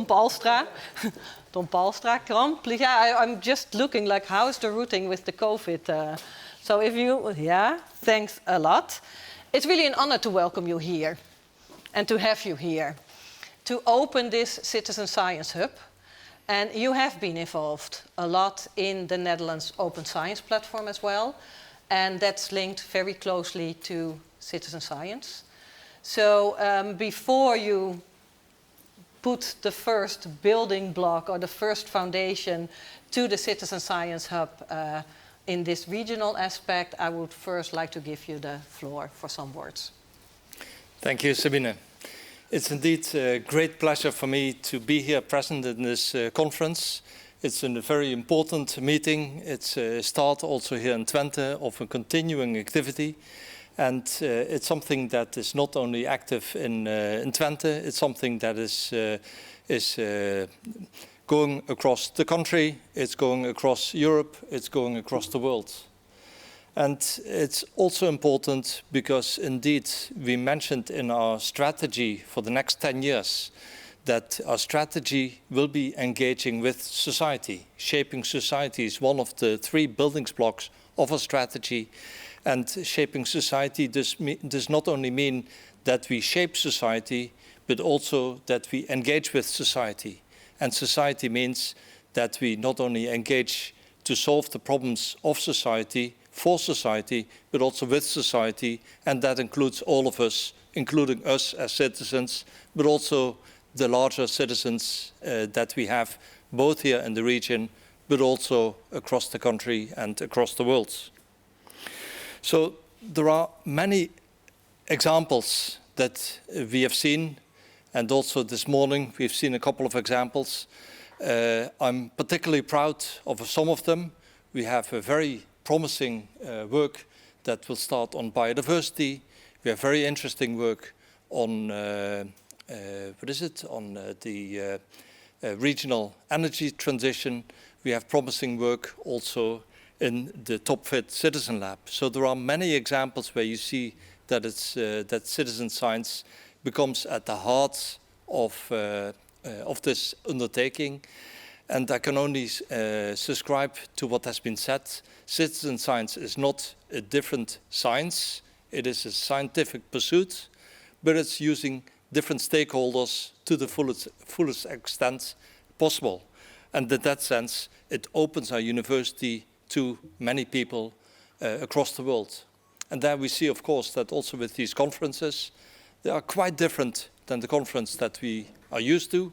Speaker 1: Palstra. Tom Palstra, please. Yeah, I'm just looking like, how's the routing with the COVID? So if you, thanks a lot. It's really an honor to welcome you here and to have you here to open this Citizen Science Hub. And you have been involved a lot in the Netherlands Open Science Platform as well. And that's linked very closely to citizen science. So before you put the first building block or the first foundation to the Citizen Science Hub in this regional aspect, I would first like to give you the floor for some words.
Speaker 12: Thank you, Sabine. It's indeed a great pleasure for me to be here present in this conference. It's a very important meeting. It's a start also here in Twente of a continuing activity. And it's something that is not only active in Twente, it's something that is going across the country, it's going across Europe, it's going across the world. And it's also important because indeed we mentioned in our strategy for the next 10 years that our strategy will be engaging with society. Shaping society is one of the 3 building blocks of our strategy. And shaping society does not only mean that we shape society, but also that we engage with society. And society means that we not only engage to solve the problems of society, for society, but also with society. And that includes all of us, including us as citizens, but also the larger citizens that we have, both here in the region, but also across the country and across the world. So there are many examples that we have seen, and also this morning we've seen a couple of examples. I'm particularly proud of some of them. We have a very promising work that will start on biodiversity. We have very interesting work on the regional energy transition. We have promising work also in the Top Fit Citizen Lab. So there are many examples where you see that that citizen science becomes at the heart of this undertaking. And I can only subscribe to what has been said. Citizen science is not a different science. It is a scientific pursuit, but it's using different stakeholders to the fullest extent possible. And in that sense, it opens our university to many people across the world. And there we see, of course, that also with these conferences, they are quite different than the conference that we are used to.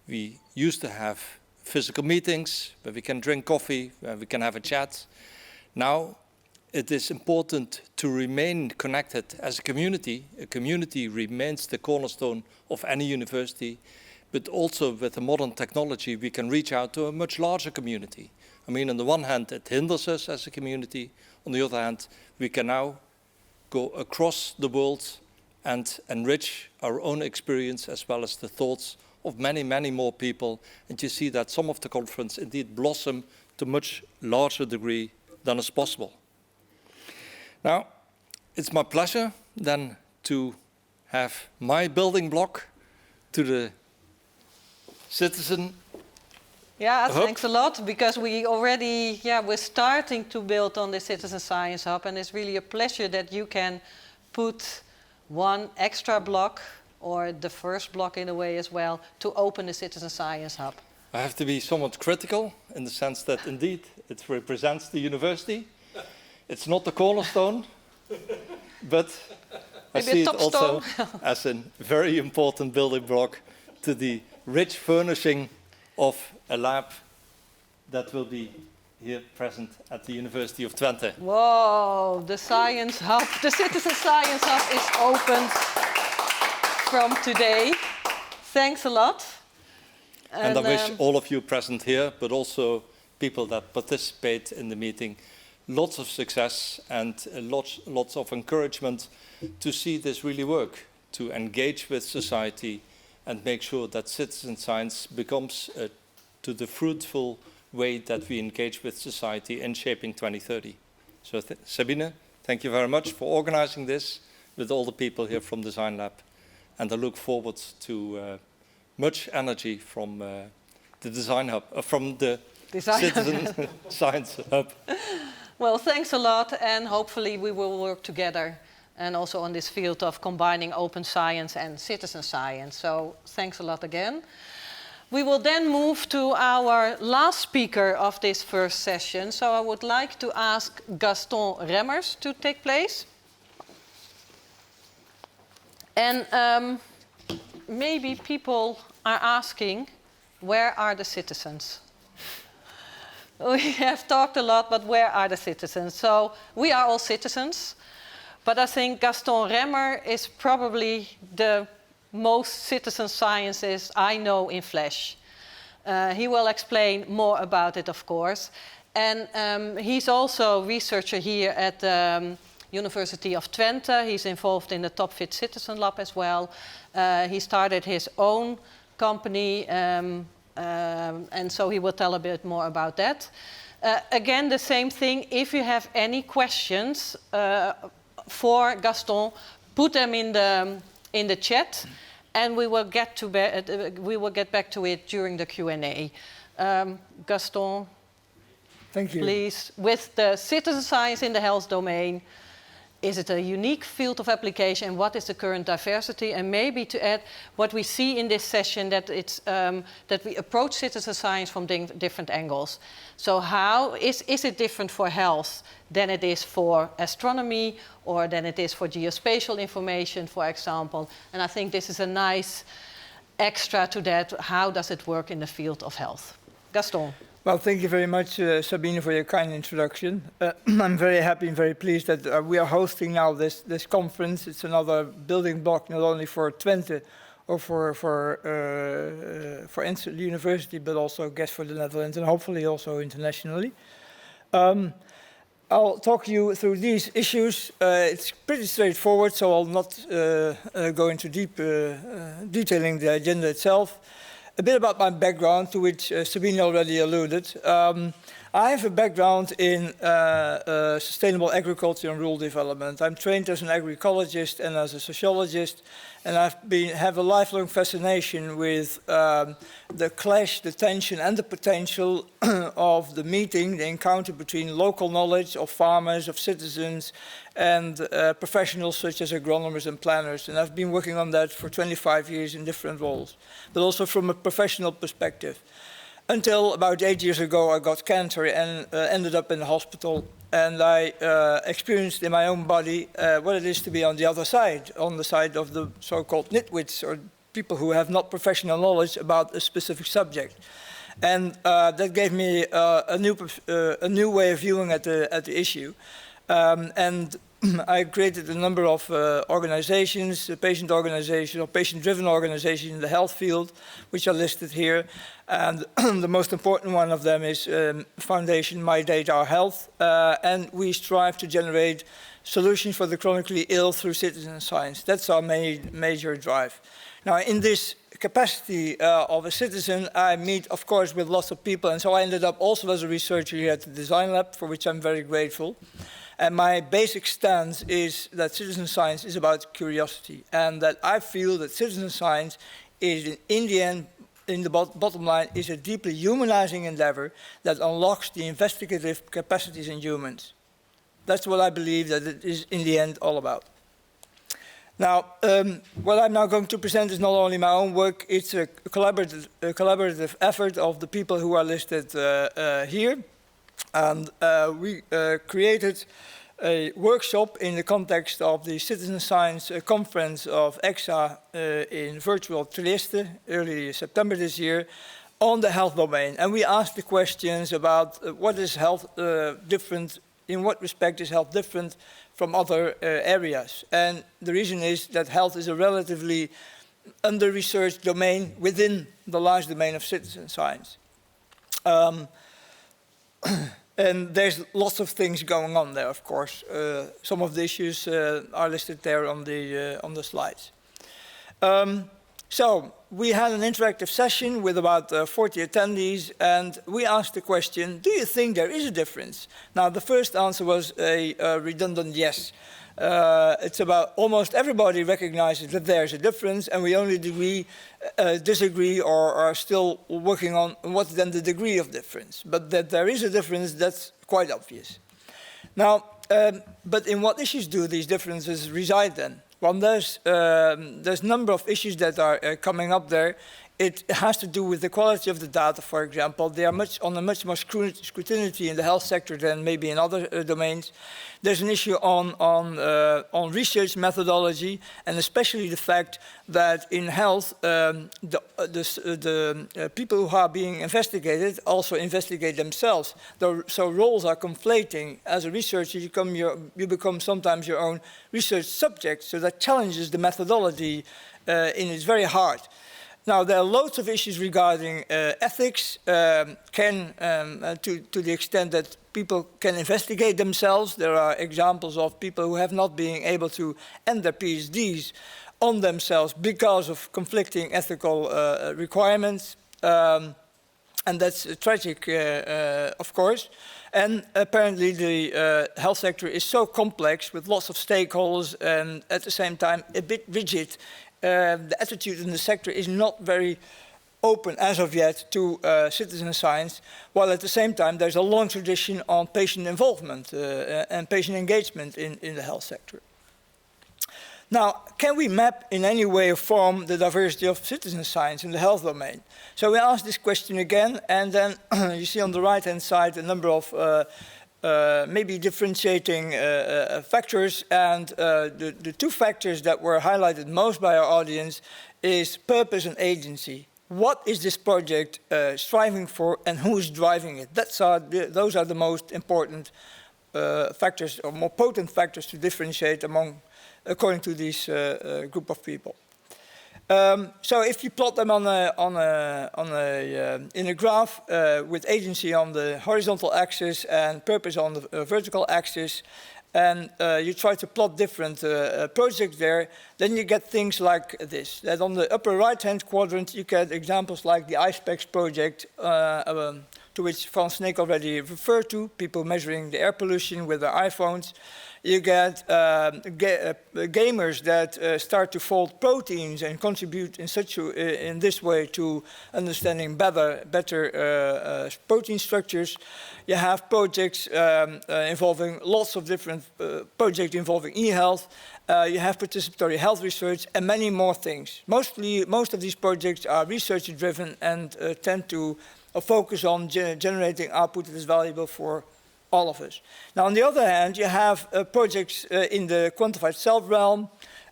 Speaker 12: We used to have physical meetings where we can drink coffee, where we can have a chat. Now it is important to remain connected as a community. A community remains the cornerstone of any university, but also with the modern technology we can reach out to a much larger community. I mean, on the one hand, it hinders us as a community. On the other hand, we can now go across the world and enrich our own experience as well as the thoughts of many, many more people. And you see that some of the conference indeed blossom to much larger degree than is possible. Now, it's my pleasure then to have my building block to the citizen.
Speaker 1: Yeah, thanks a lot, because we already, we're starting to build on the Citizen Science Hub, and it's really a pleasure that you can put one extra block, or the first block in a way as well, to open the Citizen Science Hub.
Speaker 12: I have to be somewhat critical in the sense that indeed it represents the university. It's not the cornerstone, but I see it also as a very important building block to the rich furnishing of a lab that will be here present at the University of Twente.
Speaker 1: Whoa, the Science Hub, the Citizen Science Hub is opened from today. Thanks a lot.
Speaker 12: And I wish all of you present here, but also people that participate in the meeting, lots of success and lots of encouragement to see this really work, to engage with society and make sure that citizen science becomes to the fruitful way that we engage with society in shaping 2030. So Sabine, thank you very much for organizing this with all the people here from Design Lab. And I look forward to much energy from the Design Hub, from the Citizen Science Hub.
Speaker 1: Well, thanks a lot, and hopefully we will work together, and also on this field of combining open science and citizen science. So thanks a lot again. We will then move to our last speaker of this first session. So I would like to ask Gaston Remmers to take place. And maybe people are asking, where are the citizens? We have talked a lot, but where are the citizens? So we are all citizens, but I think Gaston Remmer is probably the most citizen scientist I know in flesh. He will explain more about it, of course. And he's also a researcher here at the University of Twente. He's involved in the Top Fit Citizen Lab as well. He started his own company, and so he will tell a bit more about that. Again, the same thing. If you have any questions for Gaston, put them in the chat, and we will get back to it during the Q&A. Gaston,
Speaker 13: thank you.
Speaker 1: Please, with the citizen science in the health domain, is it a unique field of application, and what is the current diversity? And maybe to add, what we see in this session, that it's that we approach citizen science from different angles. So how is it different for health than it is for astronomy, or than it is for geospatial information, for example? And I think this is a nice extra to that. How does it work in the field of health? Gaston.
Speaker 13: Well, thank you very much, Sabine, for your kind introduction. I'm very happy and very pleased that we are hosting now this conference. It's another building block, not only for Twente or for the university, but also, I guess, for the Netherlands and hopefully also internationally. I'll talk you through these issues. It's pretty straightforward, so I'll not go into deep detailing the agenda itself. A bit about my background, to which Sabine already alluded. I have a background in sustainable agriculture and rural development. I'm trained as an agroecologist and as a sociologist, and have a lifelong fascination with the clash, the tension, and the potential of the meeting, the encounter between local knowledge of farmers, of citizens, and professionals such as agronomists and planners. And I've been working on that for 25 years in different roles, but also from a professional perspective. until about 8 years ago I got cancer and ended up in the hospital. And I experienced in my own body what it is to be on the other side, on the side of the so-called nitwits, or people who have not professional knowledge about a specific subject. And that gave me a new way of viewing at the issue. And I created a number of organizations, patient organizations or patient-driven organizations in the health field, which are listed here. And the most important one of them is Foundation My Data Our Health. And we strive to generate solutions for the chronically ill through citizen science. That's our major drive. Now, in this capacity of a citizen, I meet, of course, with lots of people. And so I ended up also as a researcher here at the Design Lab, for which I'm very grateful. And my basic stance is that citizen science is about curiosity, and that I feel that citizen science is, in the end, in the bottom line, is a deeply humanizing endeavor that unlocks the investigative capacities in humans. That's what I believe that it is, in the end, all about. Now, what I'm now going to present is not only my own work, it's a collaborative effort of the people who are listed here. And we created a workshop in the context of the Citizen Science Conference of EXA in virtual Trieste, early September this year, on the health domain. And we asked the questions about what is health different, in what respect is health different from other areas. And the reason is that health is a relatively under-researched domain within the large domain of citizen science. And there's lots of things going on there, of course. Some of the issues are listed there on the slides. So we had an interactive session with about 40 attendees, and we asked the question, do you think there is a difference? Now, the first answer was a redundant yes. It's about almost everybody recognizes that there's a difference, and we only disagree or are still working on what's then the degree of difference. But that there is a difference, that's quite obvious. Now, but in what issues do these differences reside then? Well, there's a number of issues that are coming up there. It has to do with the quality of the data, for example. They are on a much more scrutiny in the health sector than maybe in other domains. There's an issue on research methodology, and especially the fact that in health, the people who are being investigated also investigate themselves. So roles are conflating. As a researcher, you become sometimes your own research subject, so that challenges the methodology in its very heart. Now, there are loads of issues regarding ethics, to the extent that people can investigate themselves. There are examples of people who have not been able to end their PhDs on themselves because of conflicting ethical requirements. And that's tragic, of course. And apparently the health sector is so complex with lots of stakeholders and at the same time a bit rigid. The attitude in the sector is not very open as of yet to citizen science, while at the same time there's a long tradition on patient involvement and patient engagement in the health sector. Now, can we map in any way or form the diversity of citizen science in the health domain? So we asked this question again, and then you see on the right-hand side a number of maybe differentiating factors, and the two factors that were highlighted most by our audience is purpose and agency. What is this project striving for, and who is driving it? Those are the most important factors, or more potent factors to differentiate among, according to this group of people. So if you plot them in a graph with agency on the horizontal axis and purpose on the vertical axis, and you try to plot different projects there, then you get things like this. That on the upper right-hand quadrant, you get examples like the ISPEX project, to which Frans Sneek already referred to, people measuring the air pollution with their iPhones. You get gamers that start to fold proteins and contribute in this way to understanding better protein structures. You have projects involving lots of different projects involving e-health. You have participatory health research and many more things. Most of these projects are research-driven and tend to a focus on generating output that is valuable for all of us. Now, on the other hand, you have projects in the quantified self realm,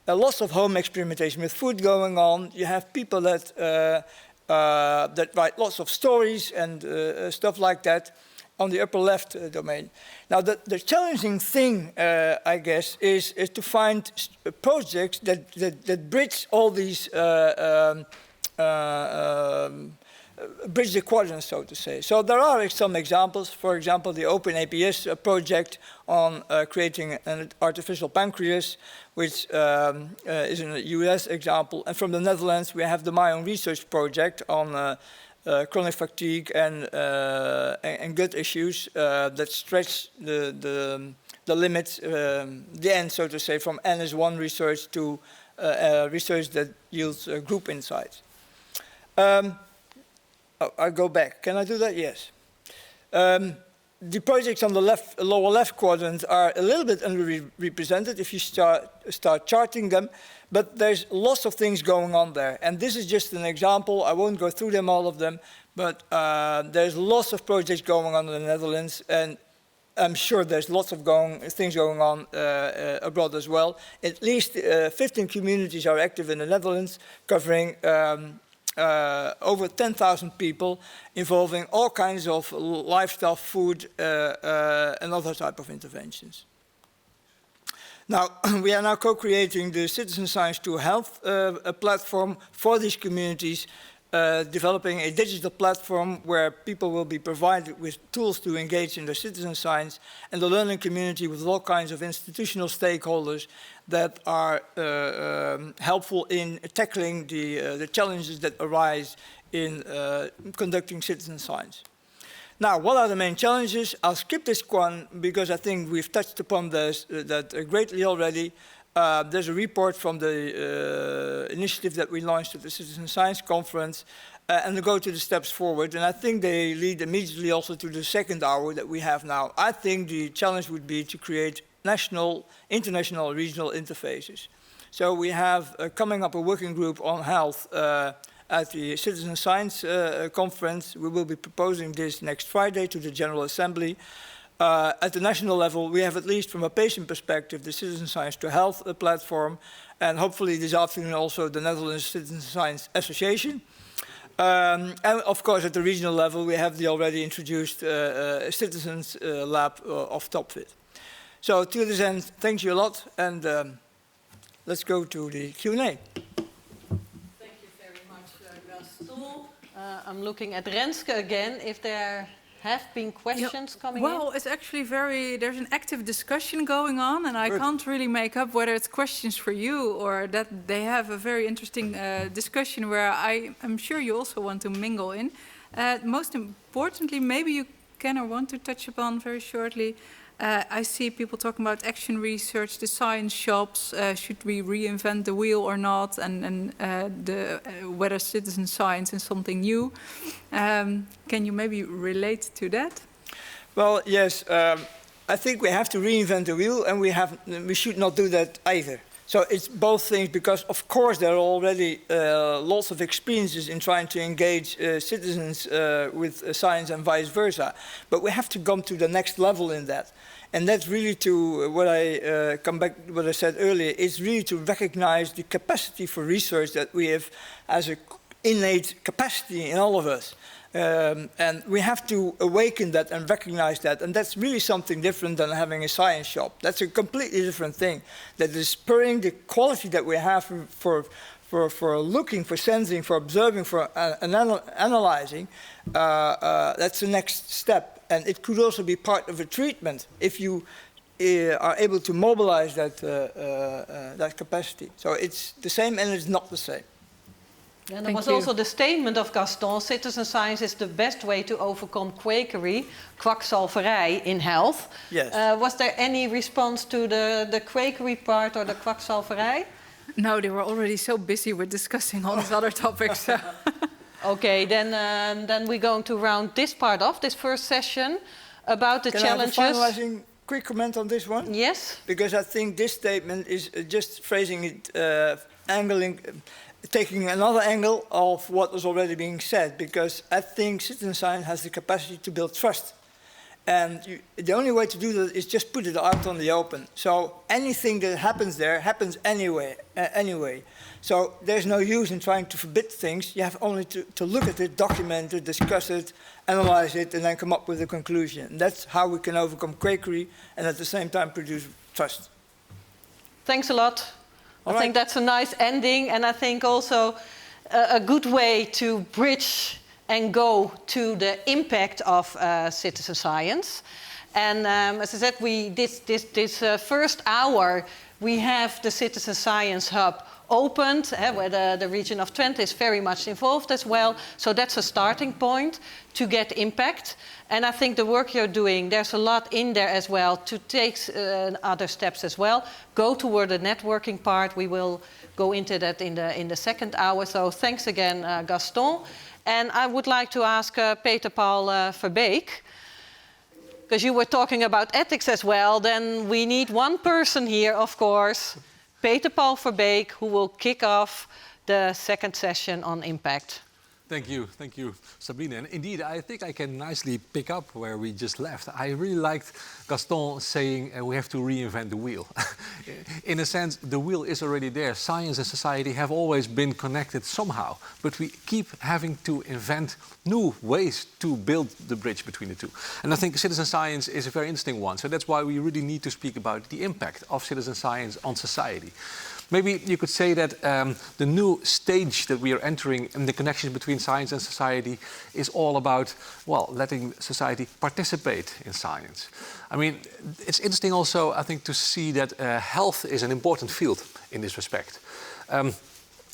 Speaker 13: lots of home experimentation with food going on. You have people that write lots of stories and stuff like that on the upper left domain. Now, the challenging thing, I guess, is to find projects that bridge all these bridge the quadrants, so to say. So there are some examples. For example, the OpenAPS project on creating an artificial pancreas, which is a US example. And from the Netherlands, we have the My Own Research project on chronic fatigue and gut issues that stretch the limits, the end, so to say, from NS1 research to research that yields group insights. I'll go back. Can I do that? Yes. The projects on the lower left quadrant are a little bit underrepresented if you start charting them, but there's lots of things going on there. And this is just an example. I won't go through them, all of them, but there's lots of projects going on in the Netherlands, and I'm sure there's lots of things going on abroad as well. At least 15 communities are active in the Netherlands, covering over 10,000 people, involving all kinds of lifestyle, food, and other type of interventions. Now, we are now co-creating the Citizen Science to Health platform for these communities, developing a digital platform where people will be provided with tools to engage in their citizen science, and the learning community with all kinds of institutional stakeholders that are helpful in tackling the challenges that arise in conducting citizen science. Now, what are the main challenges? I'll skip this one because I think we've touched upon that greatly already. There's a report from the initiative that we launched at the Citizen Science Conference, and they go to the steps forward. And I think they lead immediately also to the second hour that we have now. I think the challenge would be to create national, international, regional interfaces. So we have coming up a working group on health at the Citizen Science Conference. We will be proposing this next Friday to the General Assembly. At the national level, we have, at least from a patient perspective, the Citizen Science to Health platform, and hopefully this afternoon also the Netherlands Citizen Science Association. And of course, at the regional level, we have the already introduced Citizens Lab of TopFit. So to this end, thank you a lot, and let's go to the Q&A.
Speaker 1: Thank you very much, Gaston. I'm looking at Renske again. If there have been questions coming in?
Speaker 9: Well, it's actually there's an active discussion going on, and I can't really make up whether it's questions for you or that they have a very interesting discussion where I'm sure you also want to mingle in. Most importantly, maybe you can or want to touch upon very shortly. I see people talking about action research, the science shops, should we reinvent the wheel or not, and whether citizen science is something new. Can you maybe relate to that?
Speaker 13: Well, yes, I think we have to reinvent the wheel, and we should not do that either. So it's both things, because of course there are already lots of experiences in trying to engage citizens with science and vice versa. But we have to come to the next level in that. And that's really to what I come back to what I said earlier, is really to recognize the capacity for research that we have as an innate capacity in all of us. And we have to awaken that and recognize that. And that's really something different than having a science shop. That's a completely different thing. That is spurring the quality that we have for looking, for sensing, for observing, for analyzing. That's the next step. And it could also be part of a treatment if you are able to mobilize that capacity. So it's the same and it's not the same.
Speaker 1: And there was also the statement of Gaston, citizen science is the best way to overcome quakery, kwakzalverij in health.
Speaker 13: Yes.
Speaker 1: Was there any response to the quakery part or the kwakzalverij?
Speaker 9: No, they were already so busy with discussing all these other topics. So.
Speaker 1: Okay, then we're going to round this part off, this first session, about the challenges.
Speaker 13: Can I have a finalizing quick comment on this one?
Speaker 1: Yes.
Speaker 13: Because I think this statement is just phrasing it, angling. taking another angle of what was already being said, because I think citizen science has the capacity to build trust. And the only way to do that is just put it out on the open. So anything that happens there happens anyway. So there's no use in trying to forbid things. You have only to look at it, document it, discuss it, analyze it, and then come up with a conclusion. And that's how we can overcome quakery and at the same time produce trust.
Speaker 1: Thanks a lot. I think that's a nice ending, and I think also a good way to bridge and go to the impact of citizen science. And as I said, this first hour, we have the Citizen Science Hub opened, where the region of Twente is very much involved as well. So that's a starting point to get impact. And I think the work you're doing, there's a lot in there as well to take other steps as well. Go toward the networking part. We will go into that in the second hour. So thanks again, Gaston. And I would like to ask Peter Paul Verbeek, because you were talking about ethics as well. Then we need one person here, of course, Peter Paul Verbeek, who will kick off the second session on impact.
Speaker 5: Thank you, Sabine. And indeed, I think I can nicely pick up where we just left. I really liked Gaston saying we have to reinvent the wheel. In a sense, the wheel is already there. Science and society have always been connected somehow, but we keep having to invent new ways to build the bridge between the two. And I think citizen science is a very interesting one. So that's why we really need to speak about the impact of citizen science on society. Maybe you could say that the new stage that we are entering in the connection between science and society is all about, well, letting society participate in science. I mean, it's interesting also, I think, to see that health is an important field in this respect.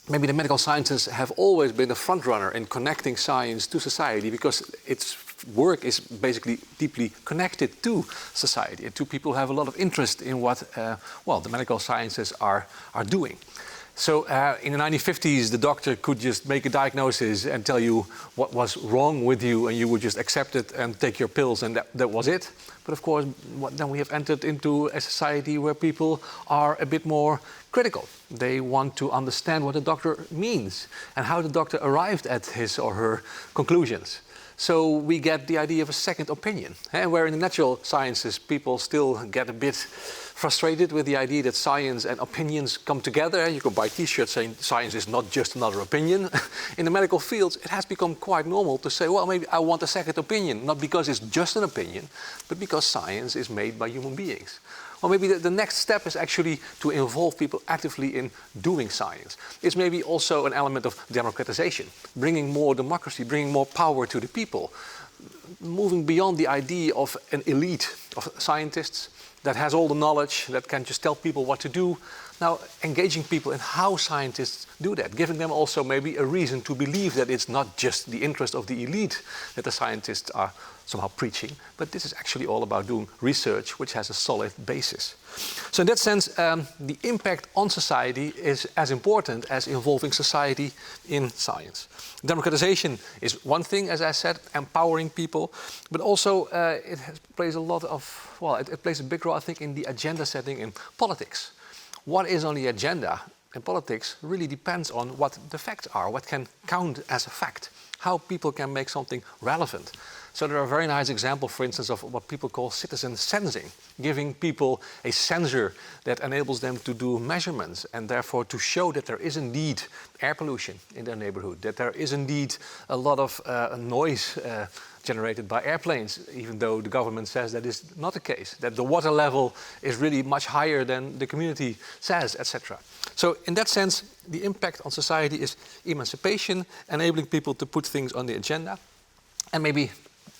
Speaker 5: Maybe the medical sciences have always been a front runner in connecting science to society because its work is basically deeply connected to society and to people who have a lot of interest in what the medical sciences are doing. So in the 1950s, the doctor could just make a diagnosis and tell you what was wrong with you, and you would just accept it and take your pills, and that was it. But of course, then we have entered into a society where people are a bit more critical. They want to understand what the doctor means and how the doctor arrived at his or her conclusions. So we get the idea of a second opinion, where in the natural sciences people still get a bit frustrated with the idea that science and opinions come together. You could buy t-shirts saying science is not just another opinion. In the medical fields, it has become quite normal to say, well, maybe I want a second opinion, not because it's just an opinion, but because science is made by human beings. Or maybe the next step is actually to involve people actively in doing science. It's maybe also an element of democratization, bringing more democracy, bringing more power to the people, moving beyond the idea of an elite of scientists that has all the knowledge, that can just tell people what to do. Now, engaging people in how scientists do that, giving them also maybe a reason to believe that it's not just the interest of the elite that the scientists are somehow preaching, but this is actually all about doing research which has a solid basis. So in that sense, the impact on society is as important as involving society in science. Democratization is one thing, as I said, empowering people, but also plays a lot of, well, it plays a big role, I think, in the agenda setting in politics. What is on the agenda in politics really depends on what the facts are, what can count as a fact, how people can make something relevant. So there are a very nice example, for instance, of what people call citizen sensing, giving people a sensor that enables them to do measurements and therefore to show that there is indeed air pollution in their neighborhood, that there is indeed a lot of noise generated by airplanes, even though the government says that is not the case, that the water level is really much higher than the community says, etc. So in that sense, the impact on society is emancipation, enabling people to put things on the agenda, and maybe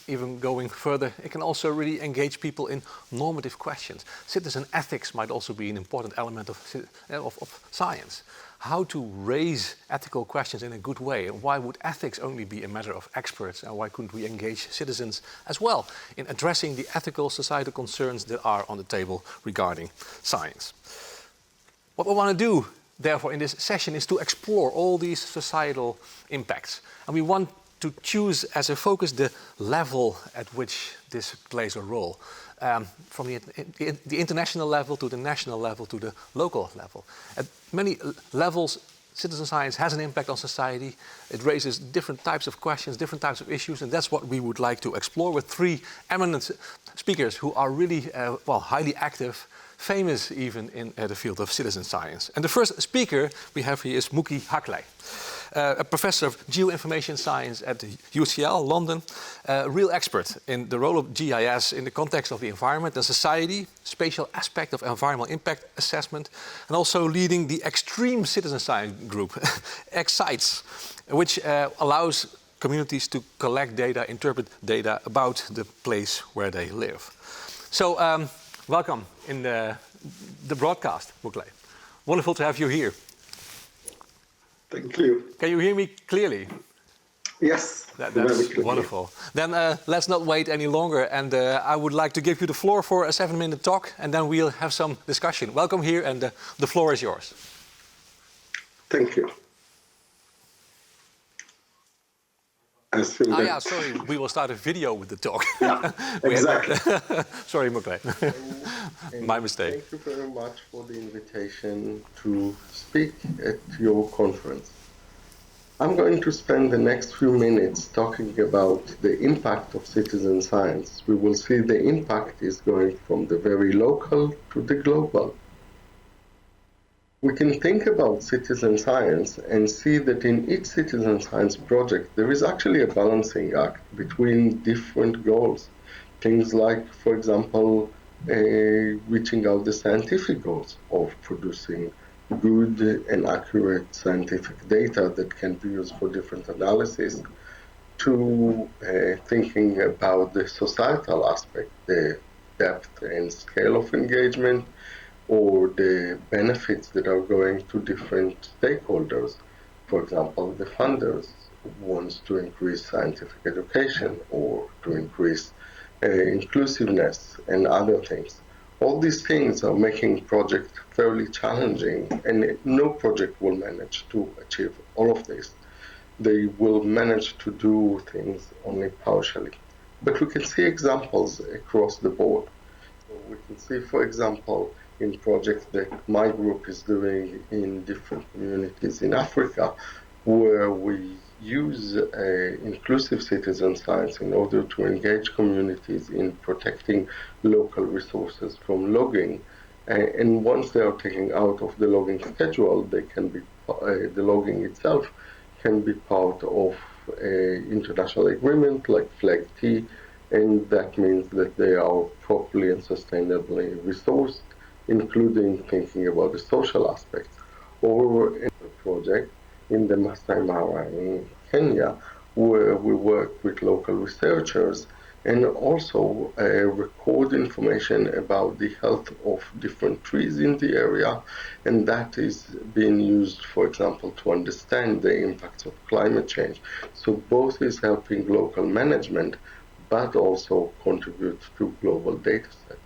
Speaker 5: even going further, it can also really engage people in normative questions. Citizen ethics might also be an important element of science. How to raise ethical questions in a good way, and why would ethics only be a matter of experts, and why couldn't we engage citizens as well in addressing the ethical societal concerns that are on the table regarding science. What we want to do, therefore, in this session is to explore all these societal impacts, and we want to choose as a focus the level at which this plays a role. From the international level to the national level to the local level. At many levels, citizen science has an impact on society. It raises different types of questions, different types of issues, and that's what we would like to explore with three eminent speakers who are really, highly active, famous even in the field of citizen science. And the first speaker we have here is Mookie Hackley, a professor of geoinformation science at the UCL, London, a real expert in the role of GIS in the context of the environment and society, spatial aspect of environmental impact assessment, and also leading the extreme citizen science group, Explicit, which allows communities to collect data, interpret data about the place where they live. So, welcome in the broadcast, Mookie. Wonderful to have you here.
Speaker 14: Thank you.
Speaker 5: Can you hear me clearly?
Speaker 14: Yes.
Speaker 5: That's wonderful. Then let's not wait any longer, and I would like to give you the floor for a 7-minute talk, and then we'll have some discussion. Welcome here, and the floor is yours.
Speaker 14: Thank you.
Speaker 5: Yeah, sorry, we will start a video with the talk.
Speaker 14: Yeah, exactly.
Speaker 5: Sorry, Mookie. My mistake.
Speaker 14: Thank you very much for the invitation to speak at your conference. I'm going to spend the next few minutes talking about the impact of citizen science. We will see the impact is going from the very local to the global. We can think about citizen science and see that in each citizen science project there is actually a balancing act between different goals. Things like, for example, reaching out the scientific goals of producing good and accurate scientific data that can be used for different analysis, to thinking about the societal aspect, the depth and scale of engagement, or the benefits that are going to different stakeholders. For example, the funders wants to increase scientific education or to increase inclusiveness and other things. All these things are making projects fairly challenging, and no project will manage to achieve all of this. They will manage to do things only partially. But we can see examples across the board. So we can see, for example, in projects that my group is doing in different communities in Africa, where we use inclusive citizen science in order to engage communities in protecting local resources from logging. And once they are taken out of the logging schedule, they can be the logging itself can be part of an international agreement like Flag T, and that means that they are properly and sustainably resourced, including thinking about the social aspects. Or in a project in the Masai Mara in Kenya, where we work with local researchers and also record information about the health of different trees in the area, and that is being used, for example, to understand the impacts of climate change. So both is helping local management, but also contribute to global data sets.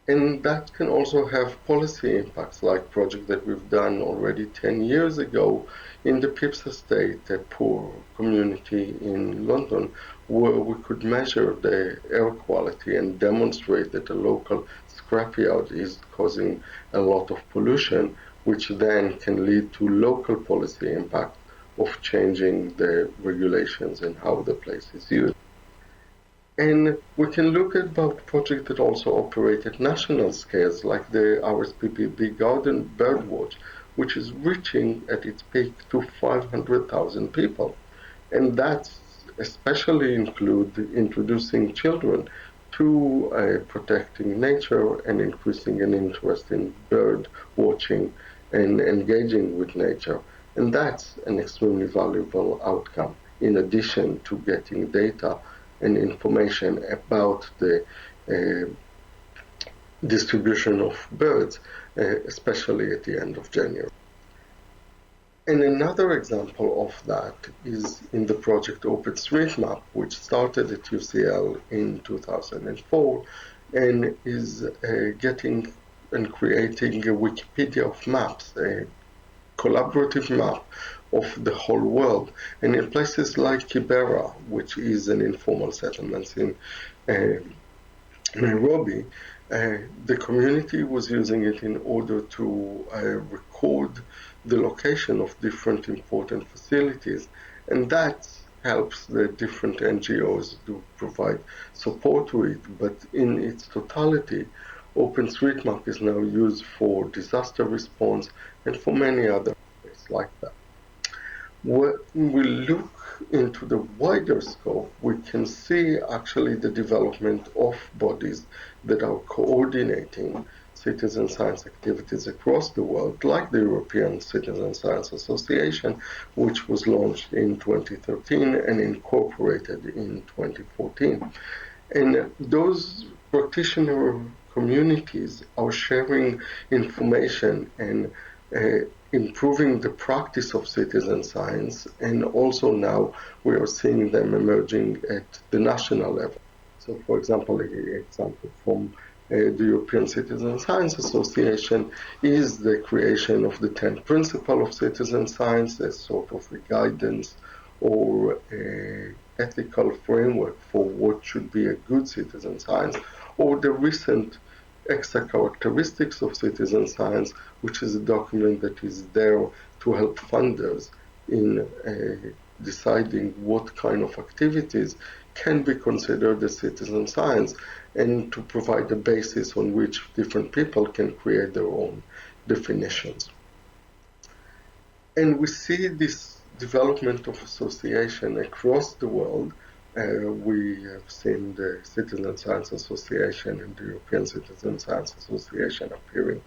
Speaker 14: And that can also have policy impacts, like project that we've done already 10 years ago in the Pips Estate, a poor community in London, where we could measure the air quality and demonstrate that a local scrapyard is causing a lot of pollution, which then can lead to local policy impact of changing the regulations and how the place is used. And we can look at about projects that also operate at national scales, like the RSPB Garden Birdwatch, which is reaching at its peak to 500,000 people. And that especially include introducing children to protecting nature and increasing an interest in bird watching and engaging with nature. And that's an extremely valuable outcome, in addition to getting data and information about the distribution of birds, especially at the end of January. And another example of that is in the project OpenStreetMap, which started at UCL in 2004 and is getting and creating a Wikipedia of maps, a collaborative map of the whole world. And in places like Kibera, which is an informal settlement in Nairobi, The community was using it in order to record the location of different important facilities, and that helps the different NGOs to provide support to it. But in its totality, OpenStreetMap is now used for disaster response and for many other things like that. When we look into the wider scope, we can see actually the development of bodies that are coordinating citizen science activities across the world, like the European Citizen Science Association, which was launched in 2013 and incorporated in 2014. And those practitioner communities are sharing information and improving the practice of citizen science, and also now we are seeing them emerging at the national level. So, for example, an example from the European Citizen Science Association is the creation of the 10 Principles of Citizen Science as sort of a guidance or a ethical framework for what should be a good citizen science, or the recent Extra Characteristics of Citizen Science, which is a document that is there to help funders in deciding what kind of activities can be considered as citizen science, and to provide a basis on which different people can create their own definitions. And we see this development of association across the world. We have seen the Citizen Science Association and the European Citizen Science Association appearing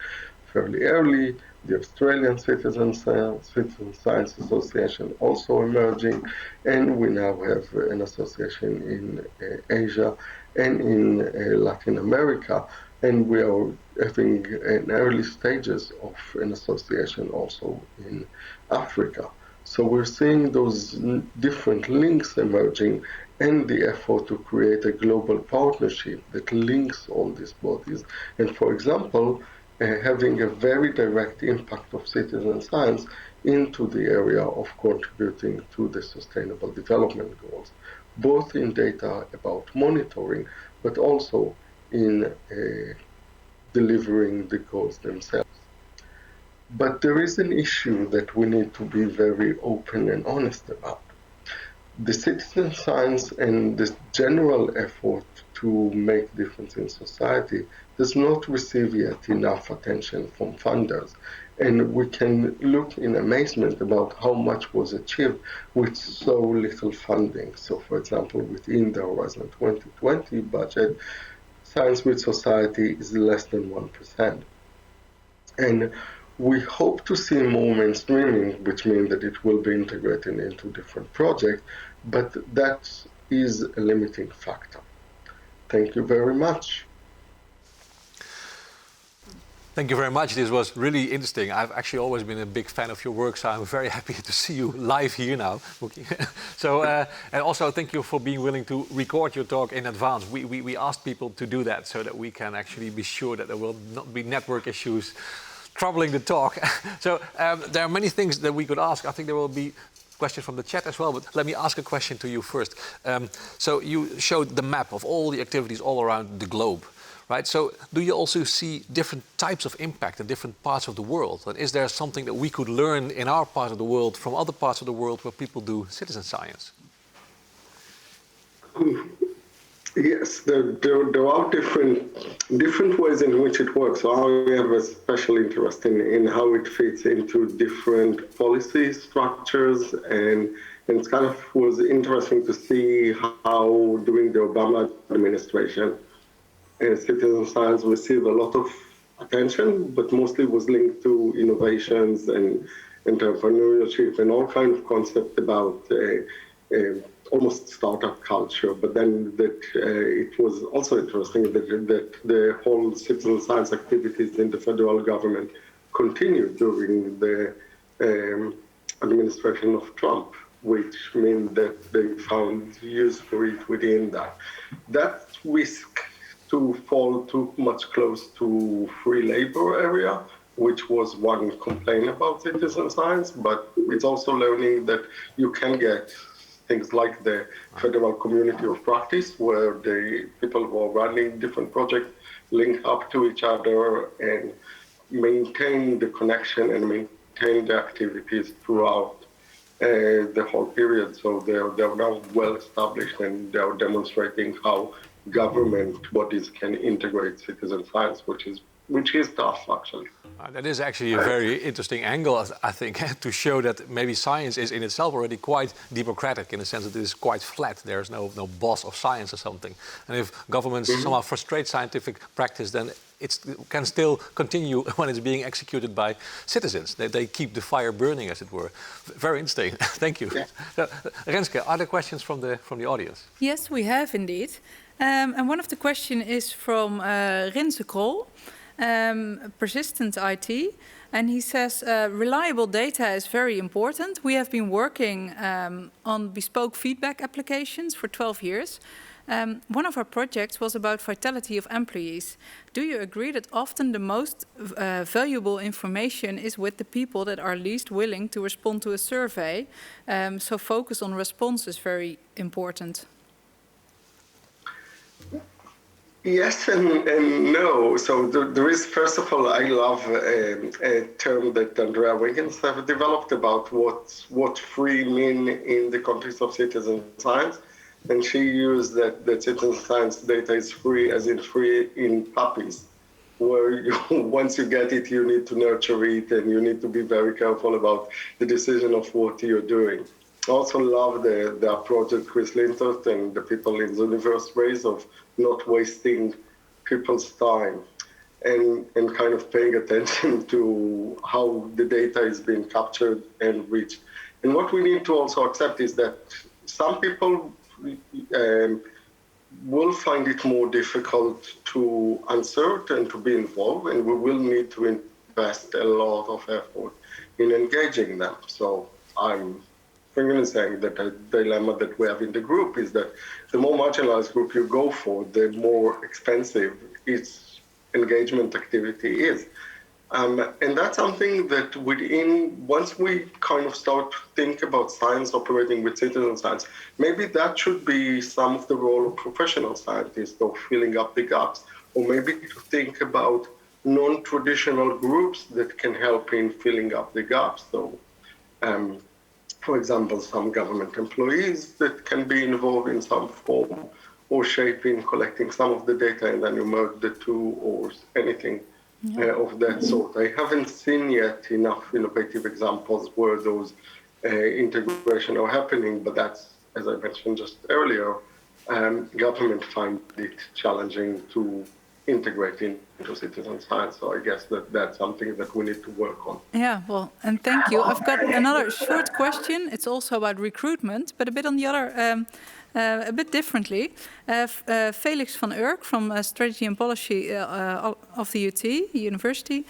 Speaker 14: fairly early, the Australian Citizen Science Association also emerging, and we now have an association in Asia and in Latin America, and we are having an early stages of an association also in Africa. So we're seeing those different links emerging, and the effort to create a global partnership that links all these bodies. And for example, having a very direct impact of citizen science into the area of contributing to the Sustainable Development Goals, both in data about monitoring, but also in delivering the goals themselves. But there is an issue that we need to be very open and honest about. The citizen science and the general effort to make difference in society does not receive yet enough attention from funders. And we can look in amazement about how much was achieved with so little funding. So, for example, within the Horizon 2020 budget, Science with Society is less than 1%. And we hope to see more mainstreaming, which means that it will be integrated into different projects, but that is a limiting factor. Thank you very much.
Speaker 5: Thank you very much. This was really interesting. I've actually always been a big fan of your work, so I'm very happy to see you live here now, Mookie. So, and also thank you for being willing to record your talk in advance. We asked people to do that so that we can actually be sure that there will not be network issues troubling the talk. So there are many things that we could ask. I think there will be questions from the chat as well, but let me ask a question to you first. So you showed the map of all the activities all around the globe, right? So do you also see different types of impact in different parts of the world? And is there something that we could learn in our part of the world from other parts of the world where people do citizen science?
Speaker 14: Yes, there are different ways in which it works. So I have a special interest in how it fits into different policy structures, and it kind of was interesting to see how during the Obama administration, citizen science received a lot of attention, but mostly was linked to innovations and entrepreneurship and all kinds of concepts about almost startup culture. But then that it was also interesting that the whole citizen science activities in the federal government continued during the administration of Trump, which means that they found use for it within that. That risk to fall too much close to free labor area, which was one complaint about citizen science, but it's also learning that you can get things like the Federal Community of Practice, where the people who are running different projects link up to each other and maintain the connection and maintain the activities throughout the whole period. So they're now well established, and they're demonstrating how government bodies can integrate citizen science, which is tough, actually.
Speaker 5: That is actually a very interesting angle, I think, to show that maybe science is in itself already quite democratic, in the sense that it is quite flat. There's no boss of science or something. And if governments somehow frustrate scientific practice, then it can still continue when it's being executed by citizens. They keep the fire burning, as it were. Very interesting. Thank you. Yeah. Renske, are there questions from the audience?
Speaker 9: Yes, we have indeed. And one of the questions is from Rinse Krol. Persistent IT, and he says reliable data is very important. We have been working on bespoke feedback applications for 12 years. One of our projects was about vitality of employees. Do you agree that often the most valuable information is with the people that are least willing to respond to a survey? So focus on response is very important.
Speaker 14: Yes and no. So there is, first of all, I love a term that Andrea Wiggins have developed about what free mean in the context of citizen science. And she used that citizen science data is free, as in free in puppies, where once you get it, you need to nurture it, and you need to be very careful about the decision of what you're doing. I also love the approach that Chris Lintert and the people in the universe raise of not wasting people's time and kind of paying attention to how the data is being captured and reached. And what we need to also accept is that some people will find it more difficult to answer and to be involved, and we will need to invest a lot of effort in engaging them. So I'm saying that the dilemma that we have in the group is that the more marginalized group you go for, the more expensive its engagement activity is. And that's something that once we kind of start to think about science operating with citizen science, maybe that should be some of the role of professional scientists of filling up the gaps, or maybe to think about non-traditional groups that can help in filling up the gaps. So, for example, some government employees that can be involved in some form or shaping, collecting some of the data, and then you merge the two, or anything of that sort. I haven't seen yet enough innovative examples where those integration are happening, but that's, as I mentioned just earlier, government find it challenging to integrate into citizen science. So I guess that's something that we need to work on.
Speaker 9: Yeah, well, and thank you. I've got another short question. It's also about recruitment, but a bit on the other, a bit differently. Felix van Urk from Strategy and Policy of the UT, University.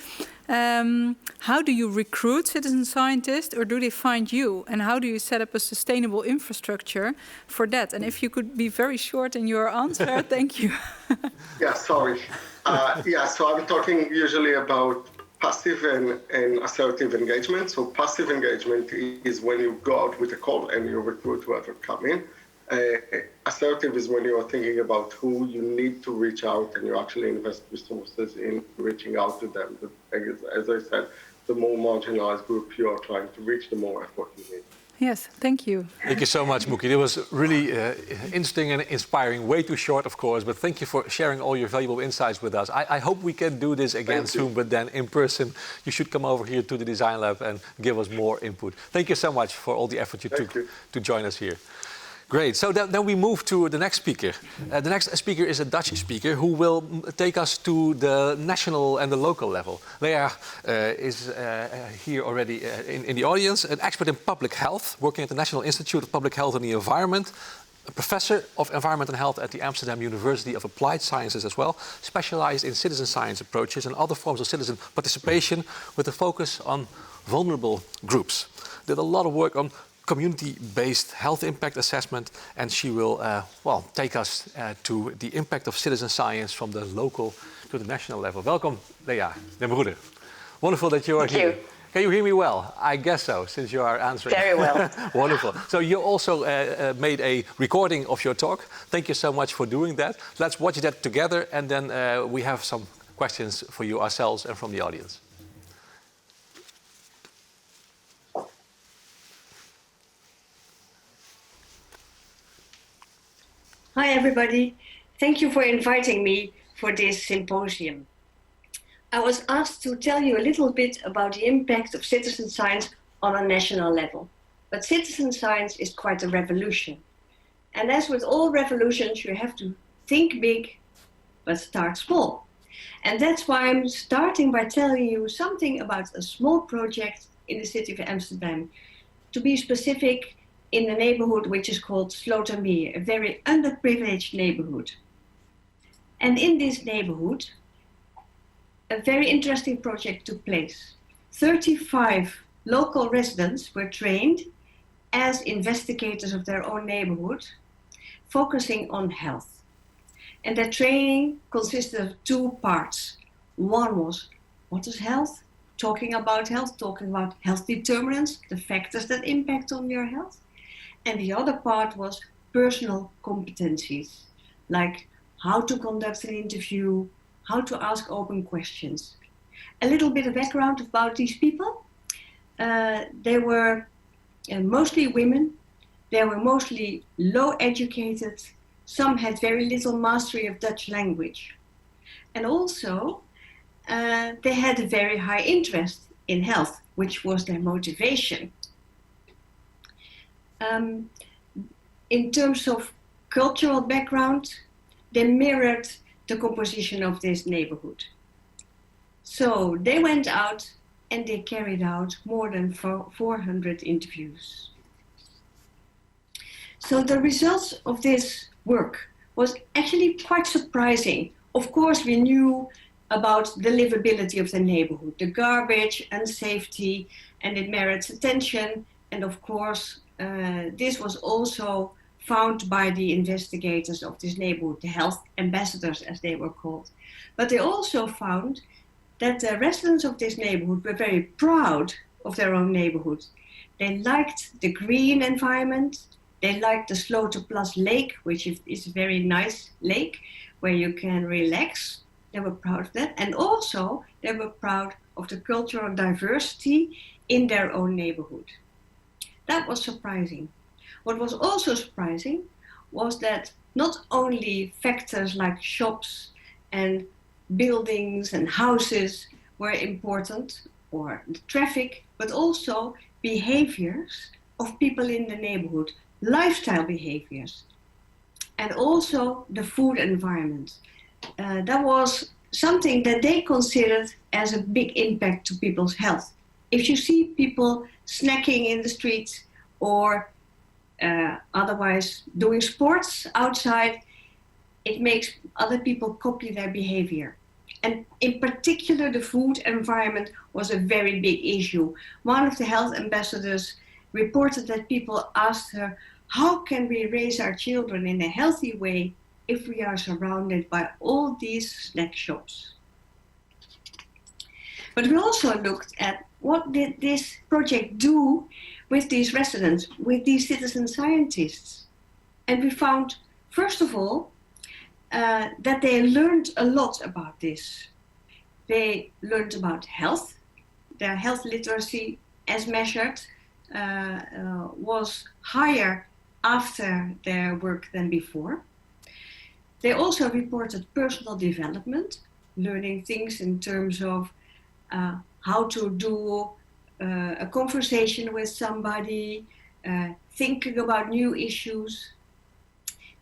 Speaker 9: How do you recruit citizen scientists, or do they find you? And how do you set up a sustainable infrastructure for that? And if you could be very short in your answer, thank you.
Speaker 14: Yeah, sorry. So I'm talking usually about passive and assertive engagement. So passive engagement is when you go out with a call and you recruit whoever come in. Assertive is when you are thinking about who you need to reach out, and you actually invest resources in reaching out to them. As I said, the more marginalized group you are trying to reach, the more effort you need.
Speaker 9: Yes, thank you.
Speaker 5: Thank you so much, Mookie. It was really interesting and inspiring. Way too short, of course, but thank you for sharing all your valuable insights with us. I hope we can do this again soon, but then in person. You should come over here to the Design Lab and give us more input. Thank you so much for all the effort you took to join us here. Great. So then we move to the next speaker. The next speaker is a Dutch speaker who will take us to the national and the local level. Lea is here already in the audience, an expert in public health, working at the National Institute of Public Health and the Environment, a professor of environment and health at the Amsterdam University of Applied Sciences as well, specialized in citizen science approaches and other forms of citizen participation with a focus on vulnerable groups. Did a lot of work on community-based health impact assessment, and she will take us to the impact of citizen science from the local to the national level. Welcome, Lea den Broeder. Wonderful that you are here. Can you hear me well? I guess so, since you are answering.
Speaker 15: Very well.
Speaker 5: Wonderful. So you also made a recording of your talk. Thank you so much for doing that. Let's watch that together, and then we have some questions for you ourselves and from the audience.
Speaker 15: Hi, everybody. Thank you for inviting me for this symposium. I was asked to tell you a little bit about the impact of citizen science on a national level. But citizen science is quite a revolution. And as with all revolutions, you have to think big, but start small. And that's why I'm starting by telling you something about a small project in the city of Amsterdam. To be specific, in the neighborhood which is called Slotermeer, a very underprivileged neighborhood. And in this neighborhood, a very interesting project took place. 35 local residents were trained as investigators of their own neighborhood, focusing on health. And that training consisted of two parts. One was, what is health? Talking about health determinants, the factors that impact on your health. And the other part was personal competencies, like how to conduct an interview, how to ask open questions. A little bit of background about these people. They were mostly women. They were mostly low educated. Some had very little mastery of Dutch language. And also, they had a very high interest in health, which was their motivation. In terms of cultural background, they mirrored the composition of this neighborhood. So they went out and they carried out more than 400 interviews. So the results of this work was actually quite surprising. Of course, we knew about the livability of the neighborhood, the garbage and safety, and it merits attention. And of course, this was also found by the investigators of this neighborhood, the health ambassadors as they were called. But they also found that the residents of this neighborhood were very proud of their own neighborhood. They liked the green environment. They liked the Sloterplas Lake, which is a very nice lake where you can relax. They were proud of that. And also they were proud of the cultural diversity in their own neighborhood. That was surprising. What was also surprising was that not only factors like shops and buildings and houses were important, or the traffic, but also behaviors of people in the neighborhood, lifestyle behaviors, and also the food environment. That was something that they considered as a big impact to people's health. If you see people snacking in the streets or otherwise doing sports outside, it makes other people copy their behavior. And in particular, the food environment was a very big issue. One of the health ambassadors reported that people asked her, how can we raise our children in a healthy way if we are surrounded by all these snack shops? But we also looked at what did this project do with these residents, with these citizen scientists. And we found, first of all, that they learned a lot about this. They learned about health. Their health literacy, as measured, was higher after their work than before. They also reported personal development, learning things in terms of how to do a conversation with somebody, thinking about new issues.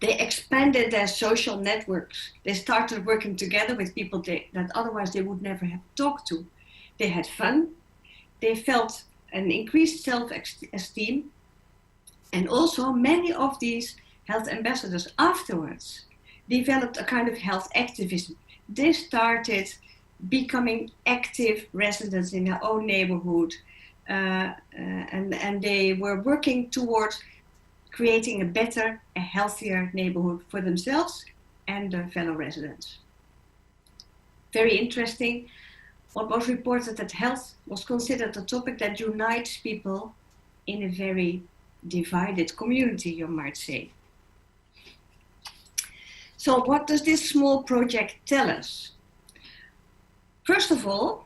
Speaker 15: They expanded their social networks. They started working together with people that otherwise they would never have talked to. They had fun. They felt an increased self-esteem. And also many of these health ambassadors afterwards developed a kind of health activism. They started becoming active residents in their own neighborhood. And they were working towards creating a better, a healthier neighborhood for themselves and their fellow residents. Very interesting. what was reported that health was considered a topic that unites people in a very divided community, you might say. So what does this small project tell us? First of all,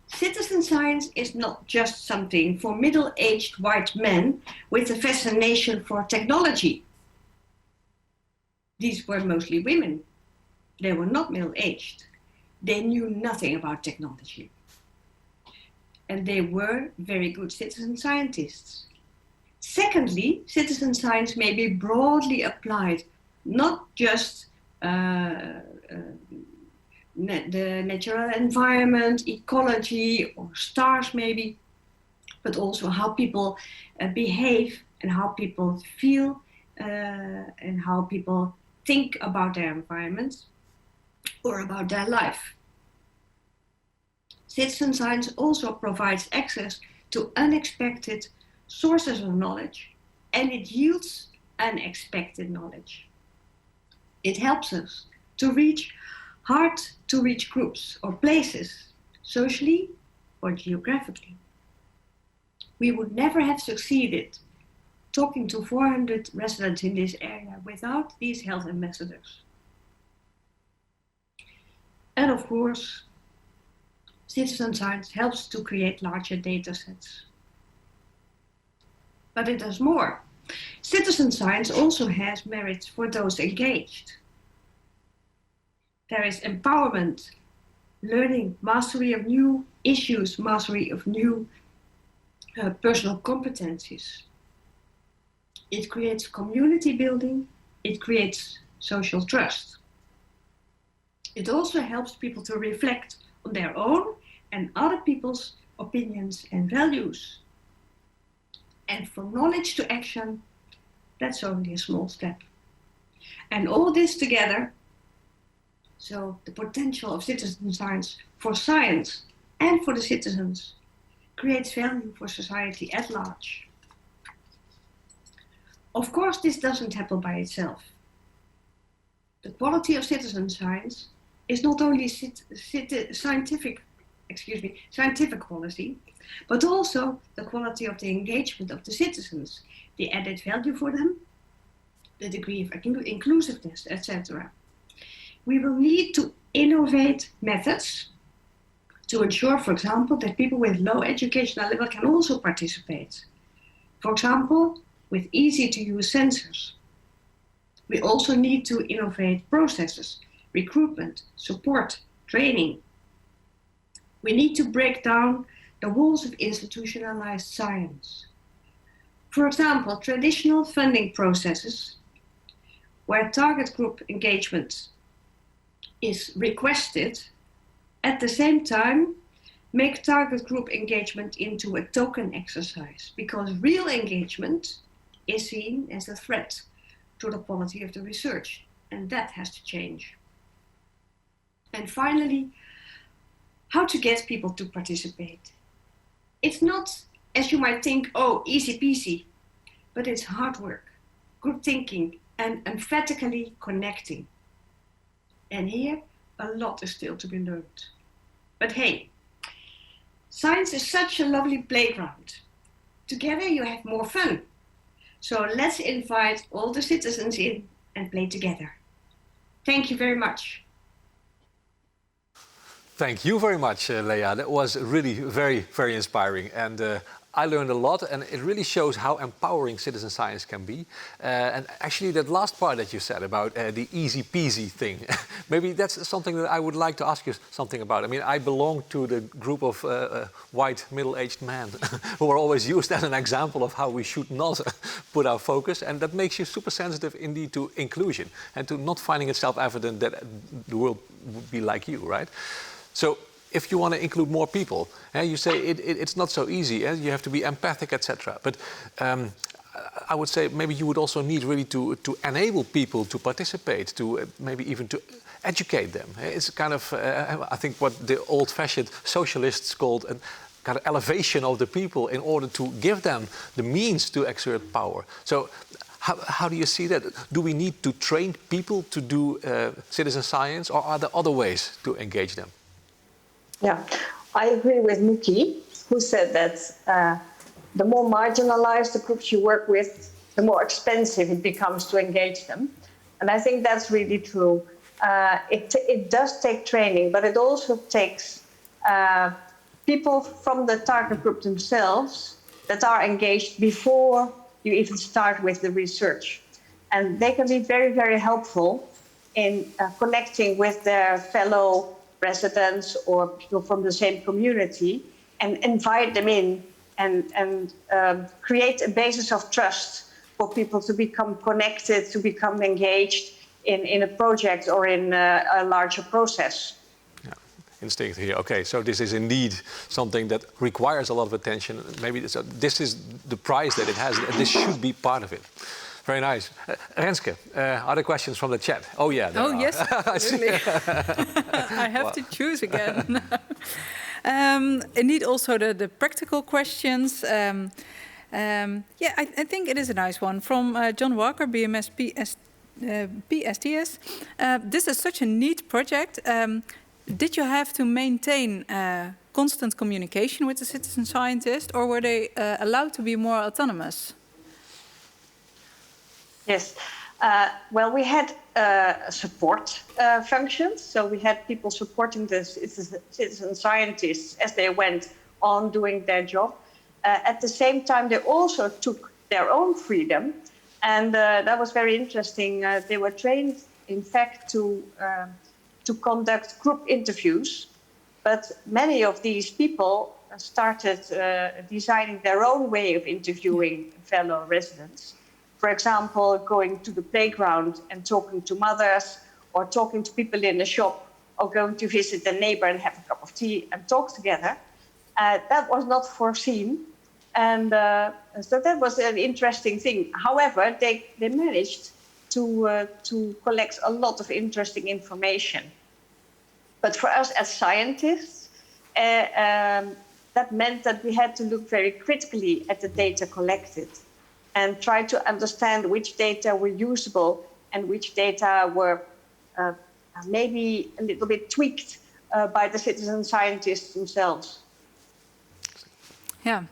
Speaker 15: citizen science is not just something for middle-aged white men with a fascination for technology. These were mostly women. They were not middle-aged. They knew nothing about technology. And they were very good citizen scientists. Secondly, citizen science may be broadly applied, not just the natural environment, ecology, or stars maybe, but also how people behave and how people feel and how people think about their environment or about their life. Citizen science also provides access to unexpected sources of knowledge, and it yields unexpected knowledge. It helps us to reach hard-to-reach groups or places, socially or geographically. We would never have succeeded talking to 400 residents in this area without these health ambassadors. And of course, citizen science helps to create larger data sets. But it does more. Citizen science also has merits for those engaged. There is empowerment, learning, mastery of new issues, mastery of new personal competencies. It creates community building, it creates social trust. It also helps people to reflect on their own and other people's opinions and values. And from knowledge to action, that's only a small step. And all this together, so the potential of citizen science for science and for the citizens, creates value for society at large. Of course, this doesn't happen by itself. The quality of citizen science is not only scientific quality, but also the quality of the engagement of the citizens, the added value for them, the degree of inclusiveness, etc. We will need to innovate methods to ensure, for example, that people with low educational level can also participate. For example, with easy-to-use sensors. We also need to innovate processes, recruitment, support, training. We need to break down the walls of institutionalized science. For example, traditional funding processes where target group engagement is requested, at the same time make target group engagement into a token exercise, because real engagement is seen as a threat to the quality of the research, and that has to change. And finally, how to get people to participate. It's not, as you might think, oh, easy peasy, but it's hard work, good thinking, and emphatically connecting. And here, a lot is still to be learned. But hey, science is such a lovely playground. Together you have more fun. So let's invite all the citizens in and play together. Thank you very much.
Speaker 5: Thank you very much, Leah. That was really very, very inspiring. And I learned a lot, and it really shows how empowering citizen science can be. And actually, that last part that you said about the easy peasy thing, maybe that's something that I would like to ask you something about. I mean, I belong to the group of white middle-aged men who are always used as an example of how we should not put our focus. And that makes you super sensitive indeed to inclusion and to not finding it self-evident that the world would be like you, right? So if you want to include more people, you say it's not so easy. You have to be empathic, etc. But I would say maybe you would also need really to enable people to participate, to maybe even to educate them. It's kind of, I think, what the old-fashioned socialists called a kind of elevation of the people in order to give them the means to exert power. So how do you see that? Do we need to train people to do citizen science, or are there other ways to engage them?
Speaker 16: Yeah, I agree with Mookie, who said that the more marginalized the groups you work with, the more expensive it becomes to engage them. And I think that's really true. It does take training, but it also takes people from the target group themselves that are engaged before you even start with the research. And they can be very, very helpful in connecting with their fellow residents or people from the same community and invite them in and create a basis of trust for people to become connected, to become engaged in a project or in a larger process.
Speaker 5: Instinct here. Okay, so this is indeed something that requires a lot of attention. Maybe this is the price that it has. This should be part of it. Very nice. Renske, other questions from the chat? Oh, yeah.
Speaker 9: Oh,
Speaker 5: are.
Speaker 9: yes, absolutely. I have to choose again. Indeed, also the practical questions. Yeah, I think it is a nice one. From John Walker, BMS PSTS. This is such a neat project. Did you have to maintain constant communication with the citizen scientist, or were they allowed to be more autonomous?
Speaker 16: Yes. Well, we had support functions. So we had people supporting the citizen scientists as they went on doing their job. At the same time, they also took their own freedom. And that was very interesting. They were trained, in fact, to conduct group interviews. But many of these people started designing their own way of interviewing fellow residents. For example, going to the playground and talking to mothers, or talking to people in the shop, or going to visit a neighbor and have a cup of tea and talk together. That was not foreseen. And so that was an interesting thing. However, they managed to collect a lot of interesting information. But for us as scientists, that meant that we had to look very critically at the data collected and try to understand which data were usable and which data were maybe a little bit tweaked by the citizen scientists themselves.
Speaker 9: Yeah.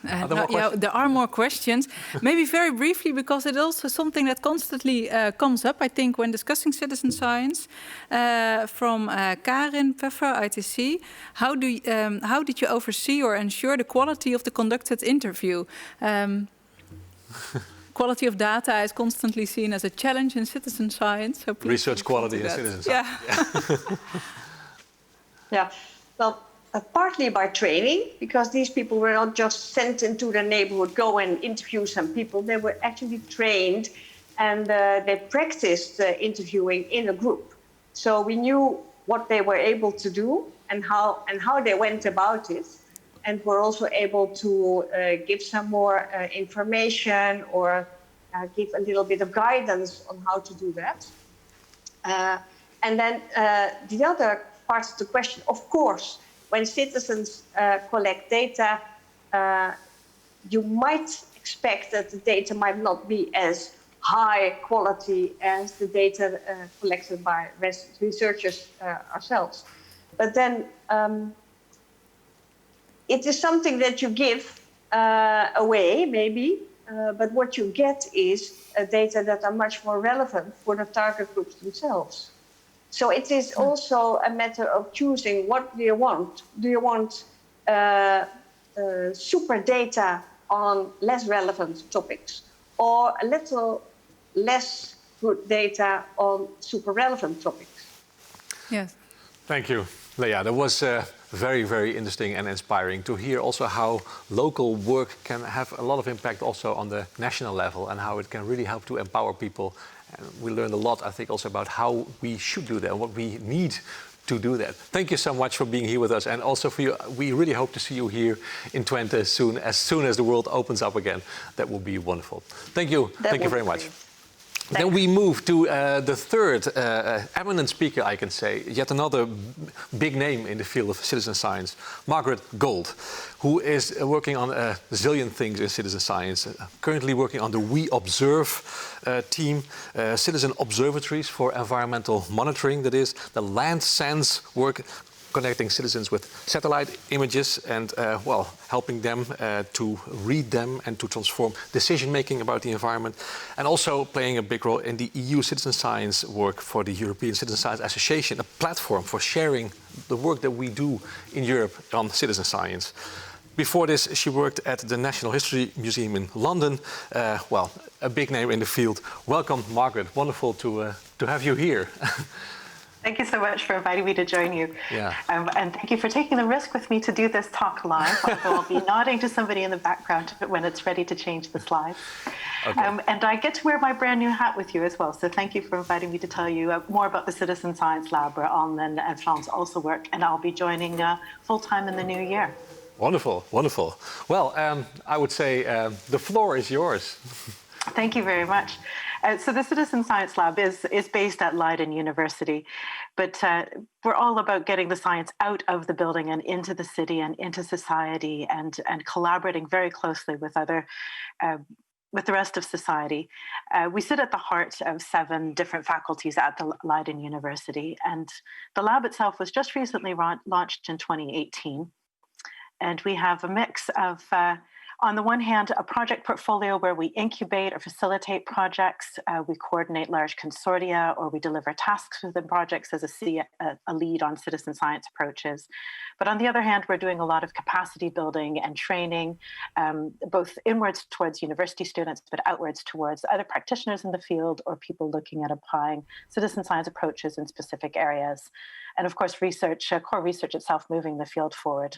Speaker 9: There are more questions. Maybe very briefly, because it's also something that constantly comes up, I think, when discussing citizen science. From Karin Pfeffer, ITC. How did you oversee or ensure the quality of the conducted interview? Quality of data is constantly seen as a challenge in citizen science. So
Speaker 5: research quality in citizen science.
Speaker 16: Yeah. Well, partly by training, because these people were not just sent into the neighborhood, go and interview some people. They were actually trained and they practiced interviewing in a group. So we knew what they were able to do and how they went about it. And we're also able to give some more information or give a little bit of guidance on how to do that. And then the other part of the question, of course, when citizens collect data, you might expect that the data might not be as high quality as the data collected by researchers ourselves. But then it is something that you give away, maybe, but what you get is data that are much more relevant for the target groups themselves. So it is also a matter of choosing what do you want. Do you want super data on less relevant topics, or a little less good data on super relevant topics?
Speaker 9: Yes.
Speaker 5: Thank you, Leah. That was very, very interesting and inspiring to hear also how local work can have a lot of impact also on the national level and how it can really help to empower people. And we learned a lot, I think, also about how we should do that and what we need to do that. Thank you so much for being here with us, and also for you. We really hope to see you here in Twente soon as the world opens up again. That will be wonderful. Thank you. Thank you very much. Then we move to the third eminent speaker, I can say, yet another big name in the field of citizen science, Margaret Gold, who is working on a zillion things in citizen science, currently working on the We Observe team, citizen observatories for environmental monitoring, that is, the land sense work, connecting citizens with satellite images and, well, helping them to read them and to transform decision-making about the environment, and also playing a big role in the EU citizen science work for the European Citizen Science Association, a platform for sharing the work that we do in Europe on citizen science. Before this, she worked at the National History Museum in London. Well, a big name in the field. Welcome, Margaret. Wonderful to have you here.
Speaker 17: Thank you so much for inviting me to join you.
Speaker 5: Yeah.
Speaker 17: And thank you for taking the risk with me to do this talk live, although I'll be nodding to somebody in the background when it's ready to change the slides.
Speaker 5: Okay.
Speaker 17: And I get to wear my brand new hat with you as well. So thank you for inviting me to tell you more about the Citizen Science Lab where Almen and Frans also work. And I'll be joining full-time in the new year.
Speaker 5: Wonderful, wonderful. Well, I would say the floor is yours.
Speaker 17: Thank you very much. So the Citizen Science Lab is based at Leiden University, but we're all about getting the science out of the building and into the city and into society and collaborating very closely with with the rest of society. We sit at the heart of 7 different faculties at the Leiden University, and the lab itself was just recently launched in 2018. And we have a mix of, on the one hand, a project portfolio where we incubate or facilitate projects, we coordinate large consortia, or we deliver tasks within projects as a lead on citizen science approaches. But on the other hand, we're doing a lot of capacity building and training, both inwards towards university students, but outwards towards other practitioners in the field or people looking at applying citizen science approaches in specific areas. And of course, research, core research itself moving the field forward.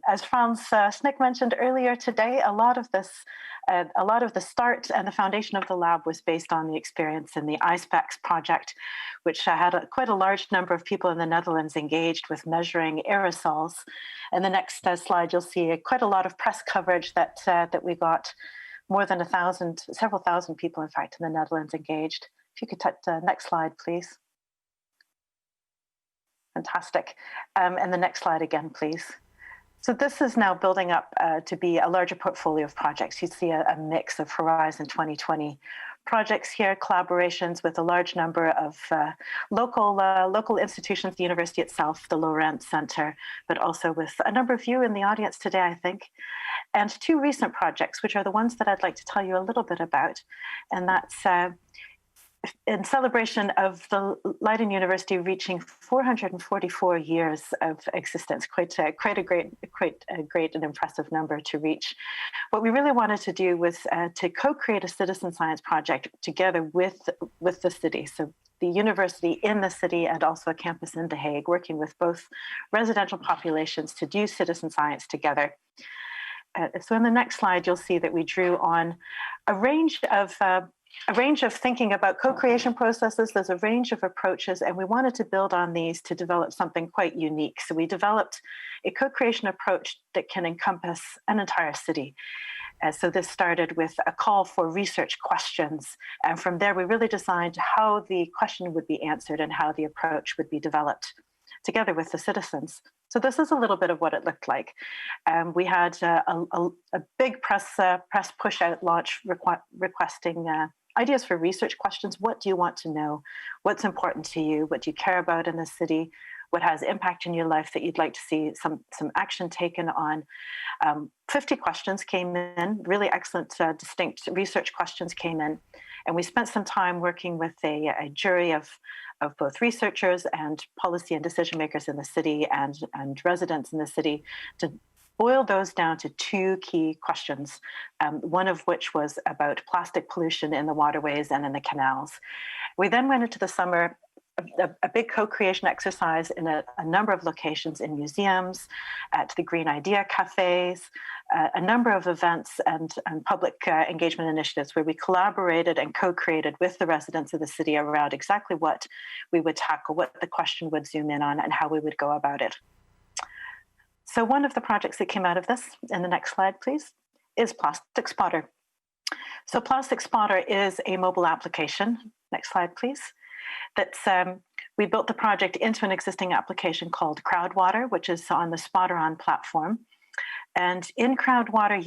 Speaker 17: As Frans Snick mentioned earlier today, a lot of the start and the foundation of the lab was based on the experience in the ISPEX project, which had quite a large number of people in the Netherlands engaged with measuring aerosols. In the next slide, you'll see quite a lot of press coverage that we got. More than several thousand people, in fact, in the Netherlands engaged. If you could touch the next slide, please. Fantastic. And the next slide again, please. So this is now building up to be a larger portfolio of projects. You see a mix of Horizon 2020 projects here, collaborations with a large number of local institutions, the university itself, the Lorentz Center, but also with a number of you in the audience today, I think, and 2 recent projects, which are the ones that I'd like to tell you a little bit about. And that's in celebration of the Leiden University reaching 444 years of existence, quite a great and impressive number to reach. What we really wanted to do was to co-create a citizen science project together with the city. So the university in the city and also a campus in The Hague, working with both residential populations to do citizen science together. So in the next slide, you'll see that we drew on a range of thinking about co-creation processes. There's a range of approaches, and we wanted to build on these to develop something quite unique. So we developed a co-creation approach that can encompass an entire city. So this started with a call for research questions. And from there, we really designed how the question would be answered and how the approach would be developed together with the citizens. So this is a little bit of what it looked like. We had a big press push out launch requesting ideas for research questions. What do you want to know? What's important to you? What do you care about in the city? What has impact in your life that you'd like to see some action taken on? 50 questions came in, really excellent, distinct research questions came in. And we spent some time working with a jury of both researchers and policy and decision makers in the city and residents in the city to boil those down to 2 key questions, one of which was about plastic pollution in the waterways and in the canals. We then went into the summer, a big co-creation exercise in a number of locations in museums, at the Green Idea cafes, a number of events and public engagement initiatives where we collaborated and co-created with the residents of the city around exactly what we would tackle, what the question would zoom in on, and how we would go about it. So one of the projects that came out of this, in the next slide, please, is Plastic Spotter. So Plastic Spotter is a mobile application. Next slide, please. That's we built the project into an existing application called Crowdwater, which is on the Spotteron platform. And in Crowdwater,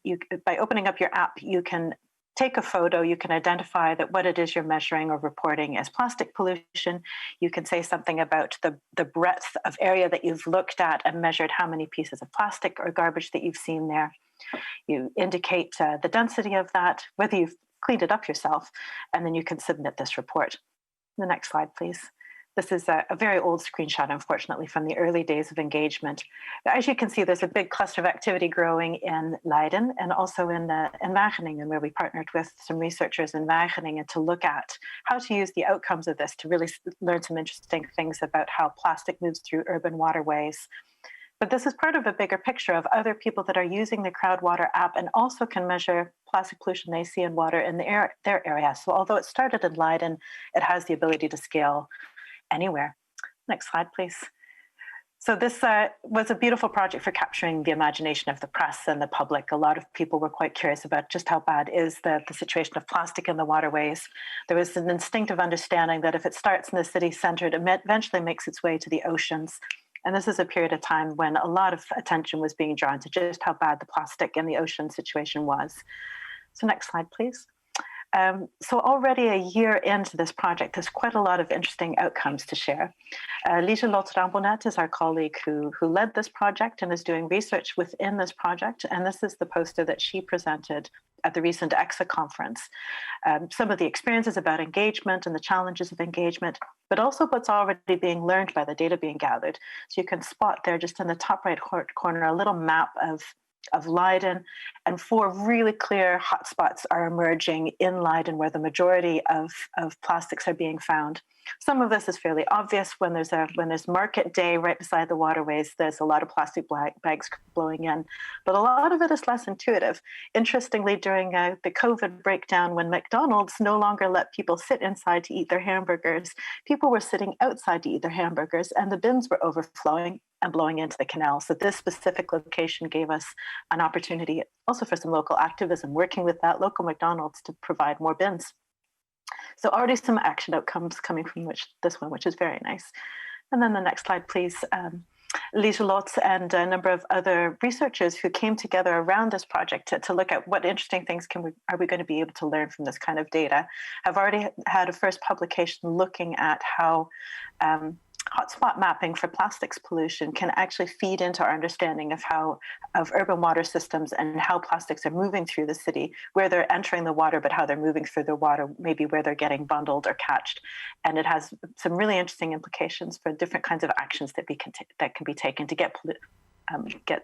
Speaker 17: you by opening up your app, you can take a photo, you can identify that what it is you're measuring or reporting as plastic pollution. You can say something about the breadth of area that you've looked at and measured how many pieces of plastic or garbage that you've seen there. You indicate the density of that, whether you've cleaned it up yourself, and then you can submit this report. The next slide, please. This is a very old screenshot, unfortunately, from the early days of engagement. As you can see, there's a big cluster of activity growing in Leiden and also in Wageningen, where we partnered with some researchers in Wageningen to look at how to use the outcomes of this to really learn some interesting things about how plastic moves through urban waterways. But this is part of a bigger picture of other people that are using the Crowdwater app and also can measure plastic pollution they see in water in their area. So although it started in Leiden, it has the ability to scale anywhere. Next slide, please. So this was a beautiful project for capturing the imagination of the press and the public. A lot of people were quite curious about just how bad is the situation of plastic in the waterways. There was an instinctive understanding that if it starts in the city center, it eventually makes its way to the oceans. And this is a period of time when a lot of attention was being drawn to just how bad the plastic in the ocean situation was. So next slide, please. So already a year into this project, there's quite a lot of interesting outcomes to share. Lieselotte Rambonet is our colleague who led this project and is doing research within this project. And this is the poster that she presented at the recent EXA conference. Some of the experiences about engagement and the challenges of engagement, but also what's already being learned by the data being gathered. So you can spot there just in the top right corner a little map of Leiden, and 4 really clear hotspots are emerging in Leiden where the majority of plastics are being found. Some of this is fairly obvious. When there's market day right beside the waterways, there's a lot of plastic bags blowing in, but a lot of it is less intuitive. Interestingly, during the COVID breakdown, when McDonald's no longer let people sit inside to eat their hamburgers, people were sitting outside to eat their hamburgers, and the bins were overflowing and blowing into the canal. So this specific location gave us an opportunity also for some local activism, working with that local McDonald's to provide more bins. So already some action outcomes coming from this one, which is very nice. And then the next slide, please. Lieselotte and a number of other researchers who came together around this project to look at what interesting things are we going to be able to learn from this kind of data, have already had a first publication looking at how hotspot mapping for plastics pollution can actually feed into our understanding of urban water systems and how plastics are moving through the city, where they're entering the water, but how they're moving through the water, maybe where they're getting bundled or catched. And it has some really interesting implications for different kinds of actions that can be taken to get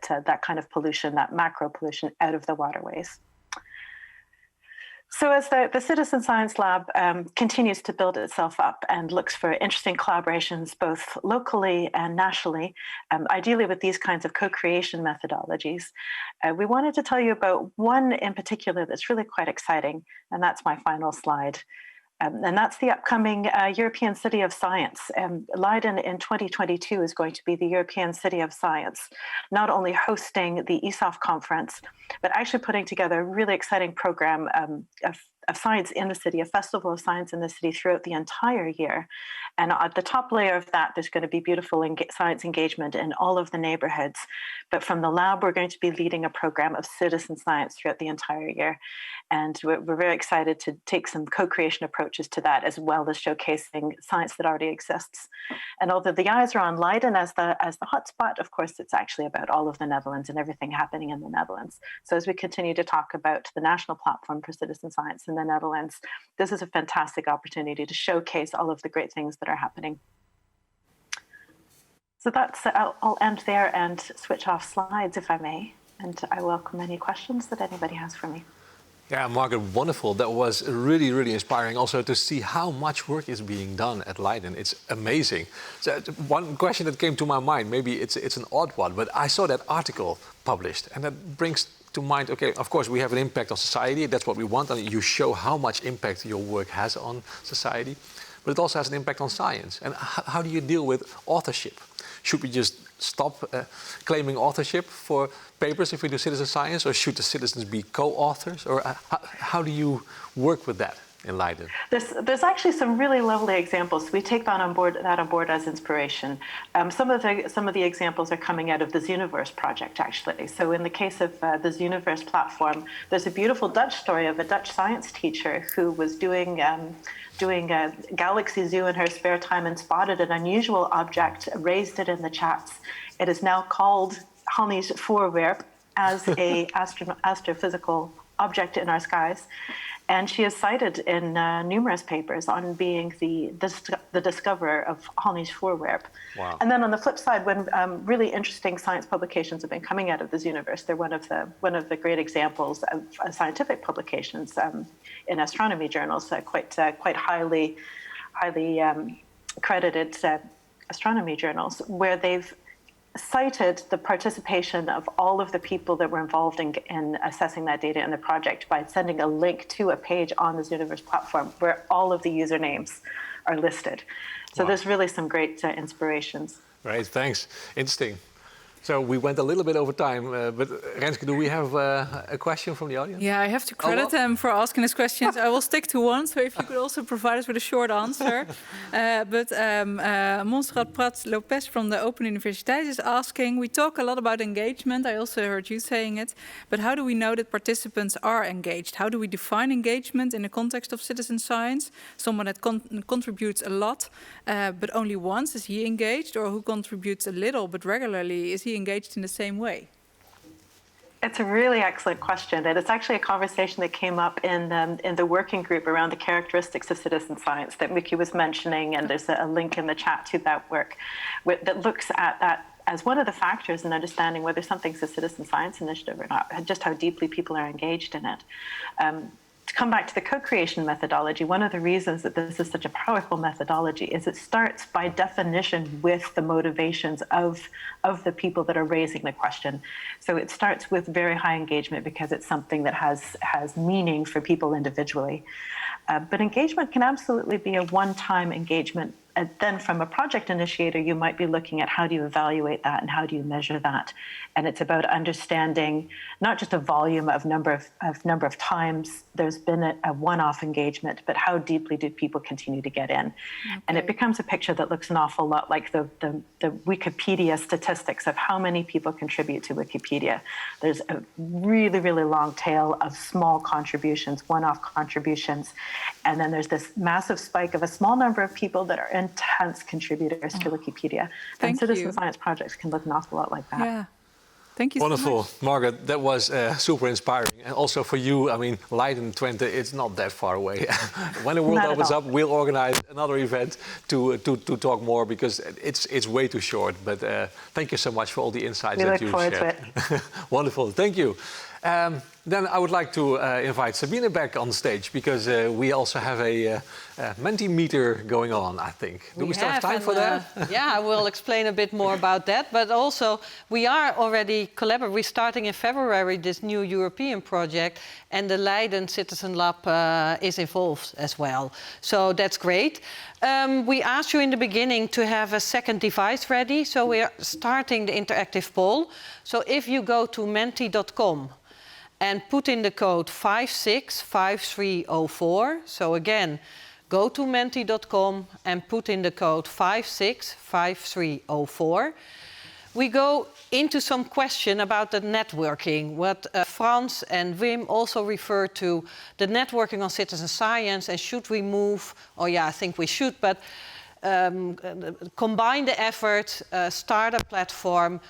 Speaker 17: that kind of pollution, that macro pollution, out of the waterways. So as the Citizen Science Lab continues to build itself up and looks for interesting collaborations both locally and nationally, ideally with these kinds of co-creation methodologies, we wanted to tell you about one in particular that's really quite exciting, and that's my final slide. And that's the upcoming European City of Science. Leiden in 2022 is going to be the European City of Science, not only hosting the ESOF conference, but actually putting together a really exciting program of science in the city, a festival of science in the city throughout the entire year. And at the top layer of that, there's going to be beautiful science engagement in all of the neighborhoods. But from the lab, we're going to be leading a program of citizen science throughout the entire year. And we're very excited to take some co-creation approaches to that, as well as showcasing science that already exists. And although the eyes are on Leiden as the hotspot, of course, it's actually about all of the Netherlands and everything happening in the Netherlands. So as we continue to talk about the national platform for citizen science in the Netherlands, this is a fantastic opportunity to showcase all of the great things that are happening. So that's, I'll end there and switch off slides if I may, and I welcome any questions that anybody has for me.
Speaker 5: Yeah, Margaret, wonderful. That was really, really inspiring also to see how much work is being done at Leiden. It's amazing. So one question that came to my mind, maybe it's an odd one, but I saw that article published and that brings to mind, okay, of course we have an impact on society, that's what we want, and you show how much impact your work has on society, but it also has an impact on science. And how do you deal with authorship? Should we just stop claiming authorship for papers if we do citizen science, or should the citizens be co-authors, or how do you work with that? in Leiden?
Speaker 17: There's actually some really lovely examples. We take that on board as inspiration. Some of the examples are coming out of the Zooniverse project, actually. So in the case of the Zooniverse platform, there's a beautiful Dutch story of a Dutch science teacher who was doing a galaxy zoo in her spare time and spotted an unusual object, raised it in the chats. It is now called Hannies voorwerp as a astrophysical object in our skies. And she is cited in numerous papers on being the discoverer of Hannies voorwerp.
Speaker 5: Wow.
Speaker 17: And then on the flip side, when really interesting science publications have been coming out of this universe, they're one of the great examples of scientific publications in astronomy journals, quite highly credited astronomy journals, where they've cited the participation of all of the people that were involved in assessing that data in the project by sending a link to a page on the Zooniverse platform where all of the usernames are listed. So there's really some great inspirations.
Speaker 5: Right, thanks. Interesting. So we went a little bit over time, but Renske, do we have a question from the audience?
Speaker 9: Yeah, I have to credit them for asking us questions. I will stick to one, so if you could also provide us with a short answer. But Montserrat Prat-Lopez from the Open Universiteit is asking, we talk a lot about engagement, I also heard you saying it, but how do we know that participants are engaged? How do we define engagement in the context of citizen science? Someone that contributes a lot, but only once, is he engaged? Or who contributes a little, but regularly, is he engaged in the same way?
Speaker 17: It's a really excellent question, and it's actually a conversation that came up in the working group around the characteristics of citizen science that Mookie was mentioning, and there's a link in the chat to that work that looks at that as one of the factors in understanding whether something's a citizen science initiative or not, just how deeply people are engaged in it. To come back to the co-creation methodology, one of the reasons that this is such a powerful methodology is it starts by definition with the motivations of the people that are raising the question. So it starts with very high engagement because it's something that has meaning for people individually. But engagement can absolutely be a one-time engagement. And then from a project initiator, you might be looking at how do you evaluate that and how do you measure that. And it's about understanding not just a volume of number of times there's been a one-off engagement, but how deeply do people continue to get in. Okay. And it becomes a picture that looks an awful lot like the Wikipedia statistics of how many people contribute to Wikipedia. There's a really, really long tail of small contributions, one-off contributions. And then there's this massive spike of a small number of people that are intense contributors to Wikipedia. And citizen science projects can look an awful lot like that.
Speaker 9: Yeah. Thank you
Speaker 5: Wonderful.
Speaker 9: so much.
Speaker 5: Margaret, that was super inspiring. And also for you, I mean, Leiden, Twente, it's not that far away. When the world opens up, we'll organize another event to talk more because it's way too short. But thank you so much for all the insights that you shared. We look forward to it. Wonderful. Thank you. Then I would like to invite Sabine back on stage because we also have a Mentimeter going on, I think. Do we still have time for that?
Speaker 1: Yeah, I will explain a bit more about that. But also, we are already collaborating. We're starting in February this new European project, and the Leiden Citizen Lab is involved as well. So that's great. We asked you in the beginning to have a second device ready, so we're starting the interactive poll. So if you go to menti.com and put in the code 565304. So again, go to menti.com and put in the code 565304. We go into some question about the networking, what Frans and Wim also referred to, the networking on citizen science, and should we move, oh yeah, I think we should, but combine the efforts, start a platform.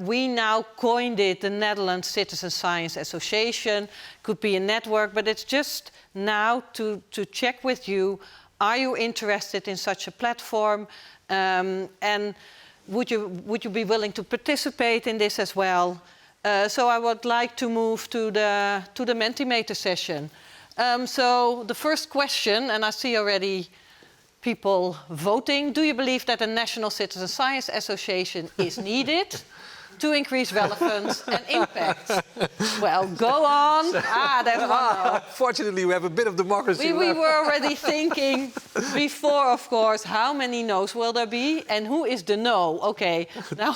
Speaker 1: We now coined it the Netherlands Citizen Science Association. Could be a network, but it's just now to check with you, are you interested in such a platform? And would you be willing to participate in this as well? So I would like to move to the Mentimeter session. So the first question, and I see already people voting. Do you believe that a National Citizen Science Association is needed? to increase relevance and impact. Well, go on. That's one no.
Speaker 5: Fortunately, we have a bit of democracy
Speaker 1: We
Speaker 5: left.
Speaker 1: were already thinking before, of course, how many no's will there be and who is the no? Okay, now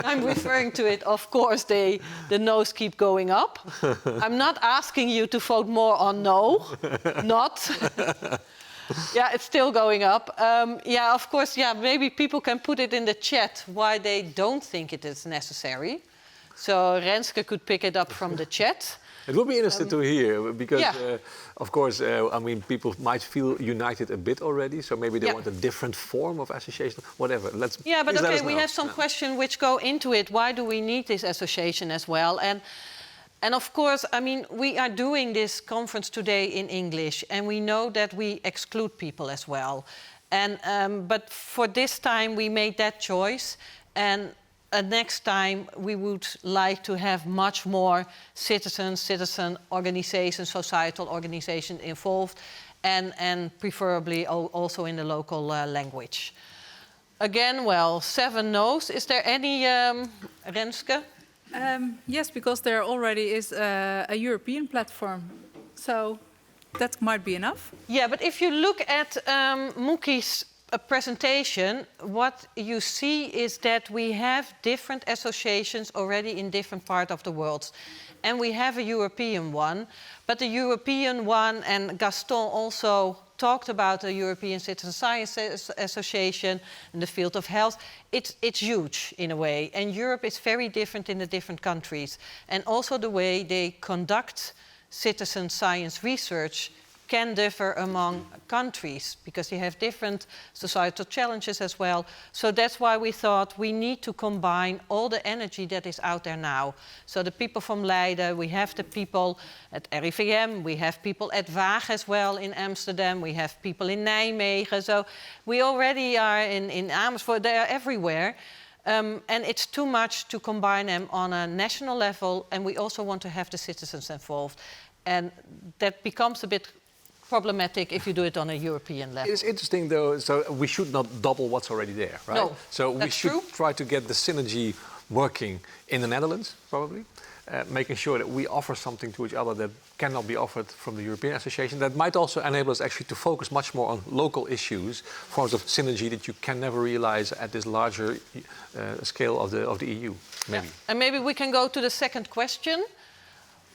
Speaker 1: I'm referring to it. Of course, the no's keep going up. I'm not asking you to vote more on no, not. Yeah, it's still going up. Yeah, of course, yeah, maybe people can put it in the chat why they don't think it is necessary. So Renske could pick it up from the chat.
Speaker 5: It would be interesting to hear because,
Speaker 1: yeah.
Speaker 5: Of course, I mean, people might feel united a bit already, so maybe they want a different form of association, whatever.
Speaker 1: Yeah, but okay, we have some questions which go into it. Why do we need this association as well? And of course, I mean, we are doing this conference today in English, and we know that we exclude people as well. And but for this time, we made that choice, and next time we would like to have much more citizen organizations, societal organizations involved, and preferably also in the local language. Again, well, 7 no's. Is there any, Renske?
Speaker 9: Yes, because there already is a European platform, so that might be enough.
Speaker 1: Yeah, but if you look at Mookie's presentation, what you see is that we have different associations already in different parts of the world. And we have a European one, but the European one, and Gaston also talked about the European Citizen Science Association in the field of health. It's huge in a way, and Europe is very different in the different countries. And also the way they conduct citizen science research can differ among countries because you have different societal challenges as well. So that's why we thought we need to combine all the energy that is out there now. So the people from Leiden, we have the people at RIVM, we have people at Waag as well in Amsterdam, we have people in Nijmegen. So we already are in Amersfoort, they are everywhere. And it's too much to combine them on a national level, and we also want to have the citizens involved. And that becomes a bit problematic if you do it on a European level.
Speaker 5: It's interesting though, so we should not double what's already there, right?
Speaker 1: No,
Speaker 5: so we should try to get the synergy working in the Netherlands, probably, making sure that we offer something to each other that cannot be offered from the European Association. That might also enable us actually to focus much more on local issues, forms of synergy that you can never realize at this larger scale of the EU, maybe.
Speaker 1: Yeah. And maybe we can go to the second question.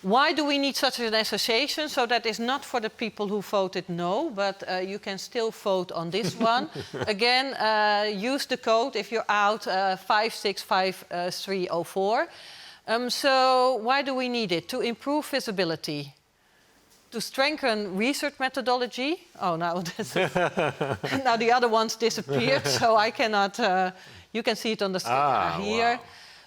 Speaker 1: Why do we need such an association? So that is not for the people who voted no, but you can still vote on this one. Again, use the code if you're out, 565304. So why do we need it? To improve visibility, to strengthen research methodology. Oh, now, now the other ones disappeared, so I cannot, you can see it on the screen here. Wow.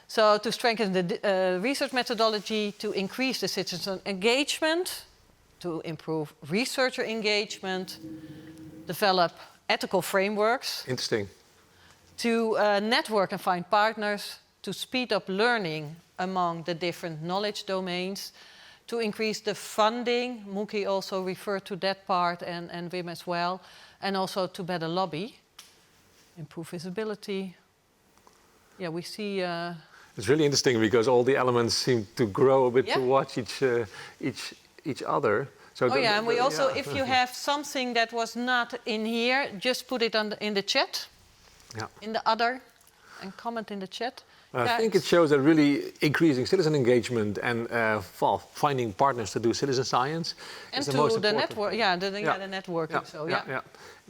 Speaker 1: So to strengthen the research methodology, to increase the citizen engagement, to improve researcher engagement, develop ethical frameworks.
Speaker 5: Interesting.
Speaker 1: To network and find partners, to speed up learning among the different knowledge domains, to increase the funding. Mookie also referred to that part, and Wim as well, and also to better lobby, improve visibility. Yeah, we see.
Speaker 5: It's really interesting because all the elements seem to grow a bit towards each other. So
Speaker 1: and we also, if you have something that was not in here, just put it in the chat, in the other, and comment in the chat.
Speaker 5: I think it shows that really increasing citizen engagement and finding partners to do citizen science is the most important.
Speaker 1: Network, the networking.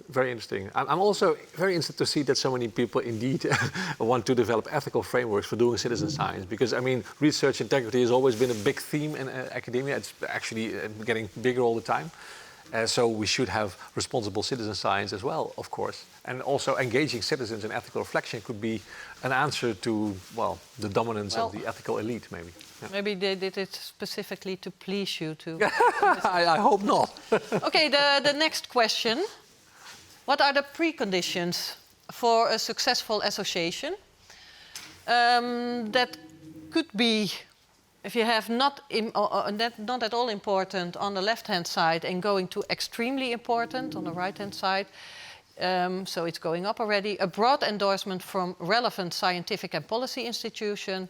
Speaker 5: Very interesting. I'm also very interested to see that so many people indeed want to develop ethical frameworks for doing citizen science, because I mean, research integrity has always been a big theme in academia. It's actually getting bigger all the time. So we should have responsible citizen science as well, of course. And also engaging citizens in ethical reflection could be an answer to, well, the dominance of the ethical elite, maybe. Yeah.
Speaker 1: Maybe they did it specifically to please you too.
Speaker 5: I hope not.
Speaker 1: Okay, the next question. What are the preconditions for a successful association? That could be, if you have not at all important on the left-hand side and going to extremely important on the right-hand side, so it's going up already. A broad endorsement from relevant scientific and policy institution,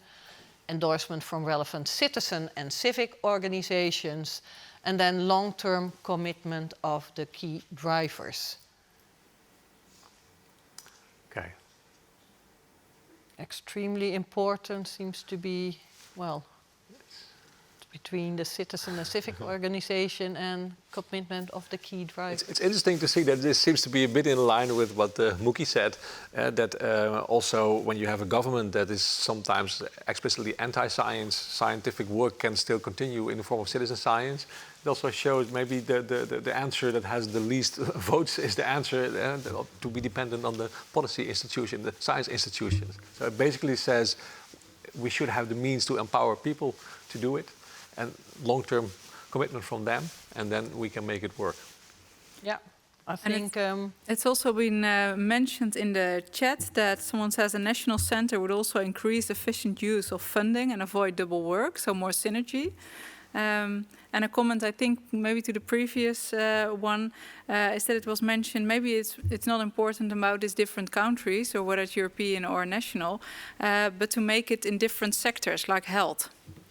Speaker 1: endorsement from relevant citizen and civic organizations, and then long-term commitment of the key drivers.
Speaker 5: Okay.
Speaker 1: Extremely important seems to be, well, between the citizen and civic organization and commitment of the key drivers.
Speaker 5: It's interesting to see that this seems to be a bit in line with what Mookie said, that also when you have a government that is sometimes explicitly anti-science, scientific work can still continue in the form of citizen science. It also shows maybe the answer that has the least votes is the answer to be dependent on the policy institution, the science institutions. So it basically says we should have the means to empower people to do it, and long-term commitment from them, and then we can make it work.
Speaker 1: Yeah, I think...
Speaker 9: it's also been mentioned in the chat that someone says a national center would also increase efficient use of funding and avoid double work, so more synergy. And a comment, I think, maybe to the previous one, is that it was mentioned, maybe it's not important about these different countries, or whether it's European or national, but to make it in different sectors, like health.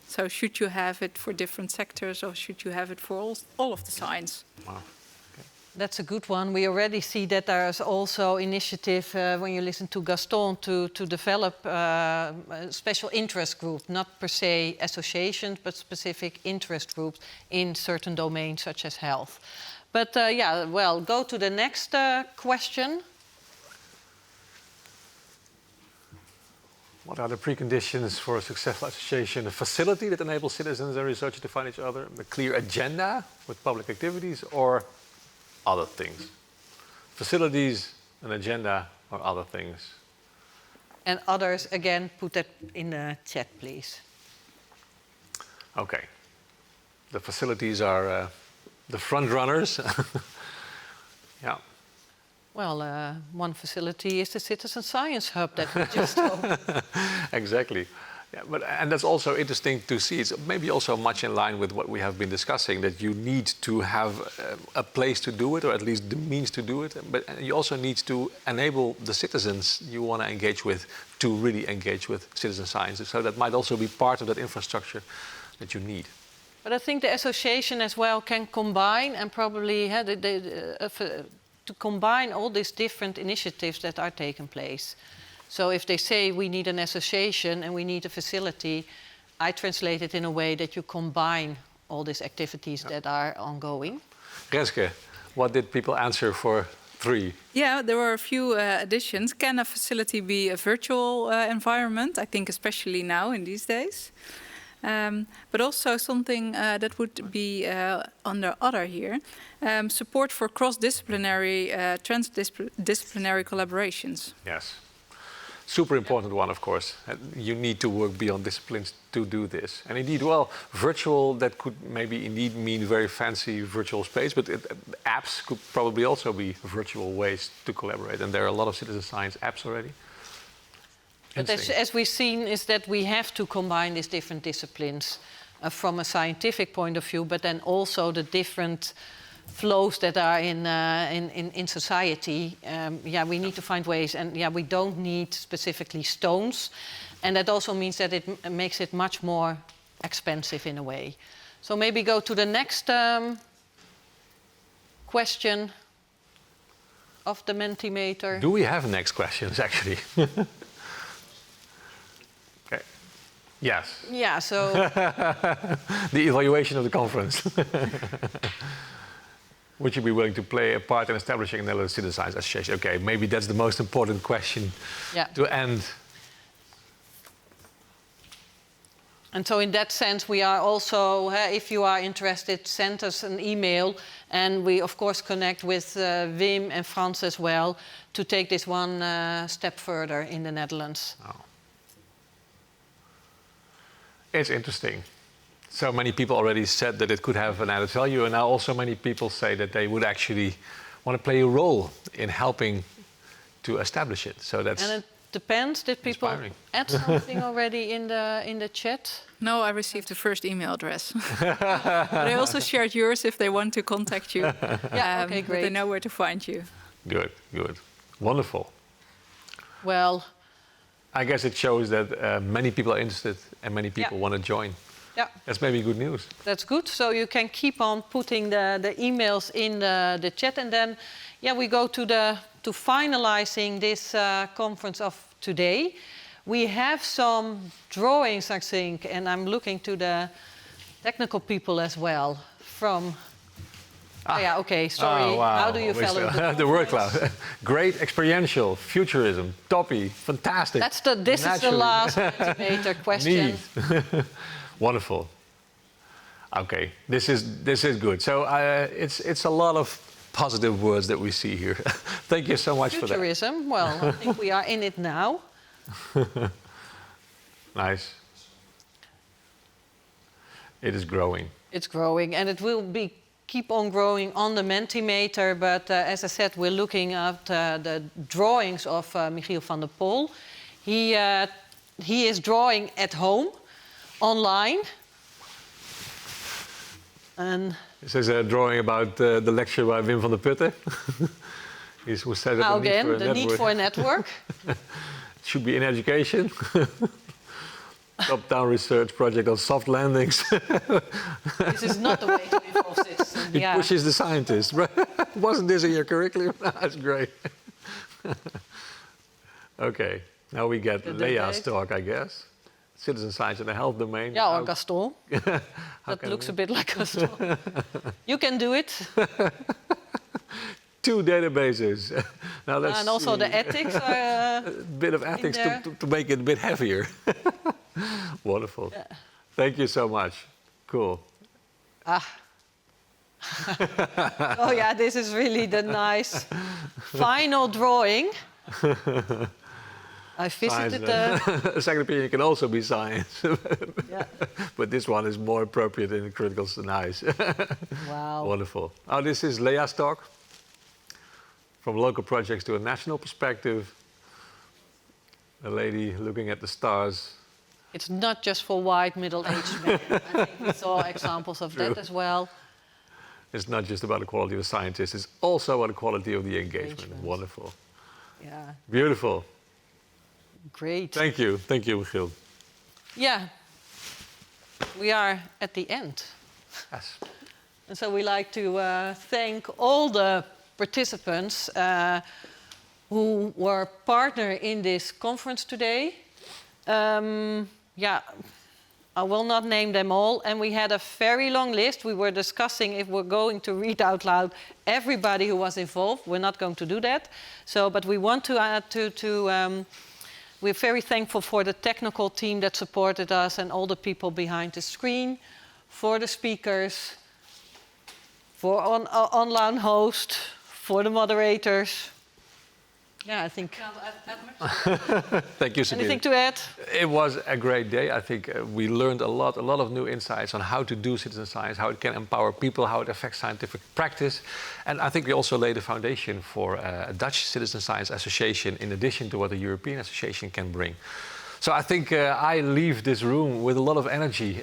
Speaker 9: So should you have it for different sectors, or should you have it for all of the science?
Speaker 5: Wow.
Speaker 1: That's a good one. We already see that there's also initiative, when you listen to Gaston, to develop a special interest group, not per se associations, but specific interest groups in certain domains such as health. But yeah, well, go to the next question.
Speaker 5: What are the preconditions for a successful association? A facility that enables citizens and researchers to find each other, a clear agenda with public activities, or other things? Facilities, an agenda, or other things?
Speaker 1: And others, again, put that in the chat, please.
Speaker 5: Okay. The facilities are the front runners. Yeah.
Speaker 1: Well, one facility is the Citizen Science Hub that we just opened.
Speaker 5: Exactly. Yeah, and that's also interesting to see. It's maybe also much in line with what we have been discussing, that you need to have a place to do it, or at least the means to do it. But you also need to enable the citizens you want to engage with to really engage with citizen science. So that might also be part of that infrastructure that you need.
Speaker 1: But I think the association as well can combine, and probably to combine all these different initiatives that are taking place. So if they say we need an association and we need a facility, I translate it in a way that you combine all these activities that are ongoing.
Speaker 5: Renske, what did people answer for 3?
Speaker 9: Yeah, there were a few additions. Can a facility be a virtual environment? I think especially now in these days. But also something that would be under other here, support for cross-disciplinary, transdisciplinary collaborations.
Speaker 5: Yes. Super important one, of course. You need to work beyond disciplines to do this. And indeed, well, virtual, that could maybe indeed mean very fancy virtual space, but apps could probably also be virtual ways to collaborate. And there are a lot of citizen science apps already.
Speaker 1: But as we've seen, is that we have to combine these different disciplines from a scientific point of view, but then also the different flows that are in society. Yeah, we need to find ways, and yeah, we don't need specifically stones, and that also means that it makes it much more expensive in a way. So maybe go to the next question of the Mentimeter.
Speaker 5: Do we have next questions, actually? Okay. Yes.
Speaker 1: Yeah, so...
Speaker 5: The evaluation of the conference. Would you be willing to play a part in establishing a Netherlands Citizen Science Association? Okay, maybe that's the most important question to end.
Speaker 1: And so in that sense, we are also, if you are interested, send us an email. And we, of course, connect with Wim and Frans as well to take this one step further in the Netherlands.
Speaker 5: Oh. It's interesting. So many people already said that it could have an added value, and now also many people say that they would actually want to play a role in helping to establish it. So that's...
Speaker 1: And it depends. Did people add something already in the chat?
Speaker 9: No, I received the first email address. But I also shared yours if they want to contact you.
Speaker 1: Yeah, okay, great.
Speaker 9: They know where to find you.
Speaker 5: Good, good. Wonderful.
Speaker 1: Well,
Speaker 5: I guess it shows that many people are interested and many people want to join.
Speaker 1: Yeah.
Speaker 5: That's maybe good news.
Speaker 1: That's good. So you can keep on putting the emails in the chat, and then, we go to finalizing this conference of today. We have some drawings, I think, and I'm looking to the technical people as well from. Okay, sorry.
Speaker 5: Oh, wow.
Speaker 1: How do you follow
Speaker 5: the word cloud? Great, experiential, futurism, toppy, fantastic.
Speaker 1: This is the last Mentimeter question.
Speaker 5: Neat. Wonderful. Okay, this is good. So it's a lot of positive words that we see here. Thank you so much for that.
Speaker 1: Futurism. Well, I think we are in it now.
Speaker 5: Nice. It is growing.
Speaker 1: It's growing, and it will keep on growing on the Mentimeter. But as I said, we're looking at the drawings of Michiel van der Pol. He is drawing at home, online. And
Speaker 5: this is a drawing about the lecture by Wim van der Putten. Who said
Speaker 1: the need for a network.
Speaker 5: It should be in education. Top-down research project on soft landings.
Speaker 1: This is not the way to involve citizens.
Speaker 5: It pushes the scientists. Wasn't this in your curriculum? That's great. Okay, now we get Lea's talk, I guess. Citizen science in the health domain.
Speaker 1: Yeah, or Gaston. That looks a bit like Gaston. You can do it.
Speaker 5: 2 databases. Now let's
Speaker 1: and also the ethics.
Speaker 5: A bit of ethics to make it a bit heavier. Wonderful. Yeah. Thank you so much. Cool.
Speaker 1: Oh yeah, this is really the nice final drawing. I visited
Speaker 5: a second opinion can also be science. But this one is more appropriate in the critical science.
Speaker 1: Wow.
Speaker 5: Wonderful. Oh, this is Lea's talk. From local projects to a national perspective. A lady looking at the stars.
Speaker 1: It's not just for white middle-aged men. I think we saw examples of that as well.
Speaker 5: It's not just about the quality of the scientists, it's also about the quality of the engagement. Wonderful.
Speaker 1: Yeah.
Speaker 5: Beautiful.
Speaker 1: Great.
Speaker 5: Thank you, Michiel.
Speaker 1: Yeah. We are at the end.
Speaker 5: Yes.
Speaker 1: And so we like to thank all the participants who were partner in this conference today. I will not name them all. And we had a very long list. We were discussing if we're going to read out loud everybody who was involved. We're not going to do that. But we want to we're very thankful for the technical team that supported us and all the people behind the screen, for the speakers, for online host, for the moderators. Yeah, I think.
Speaker 5: Thank you, Sabine.
Speaker 1: Anything to add?
Speaker 5: It was a great day. I think we learned a lot of new insights on how to do citizen science, how it can empower people, how it affects scientific practice. And I think we also laid a foundation for a Dutch Citizen Science Association in addition to what a European association can bring. So I think I leave this room with a lot of energy.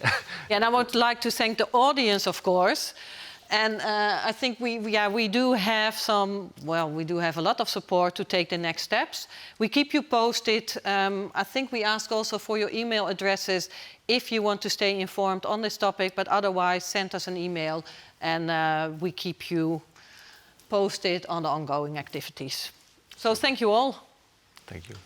Speaker 1: And I would like to thank the audience, of course. And I think we do have a lot of support to take the next steps. We keep you posted. I think we ask also for your email addresses if you want to stay informed on this topic, but otherwise send us an email and we keep you posted on the ongoing activities. So thank you all.
Speaker 5: Thank you.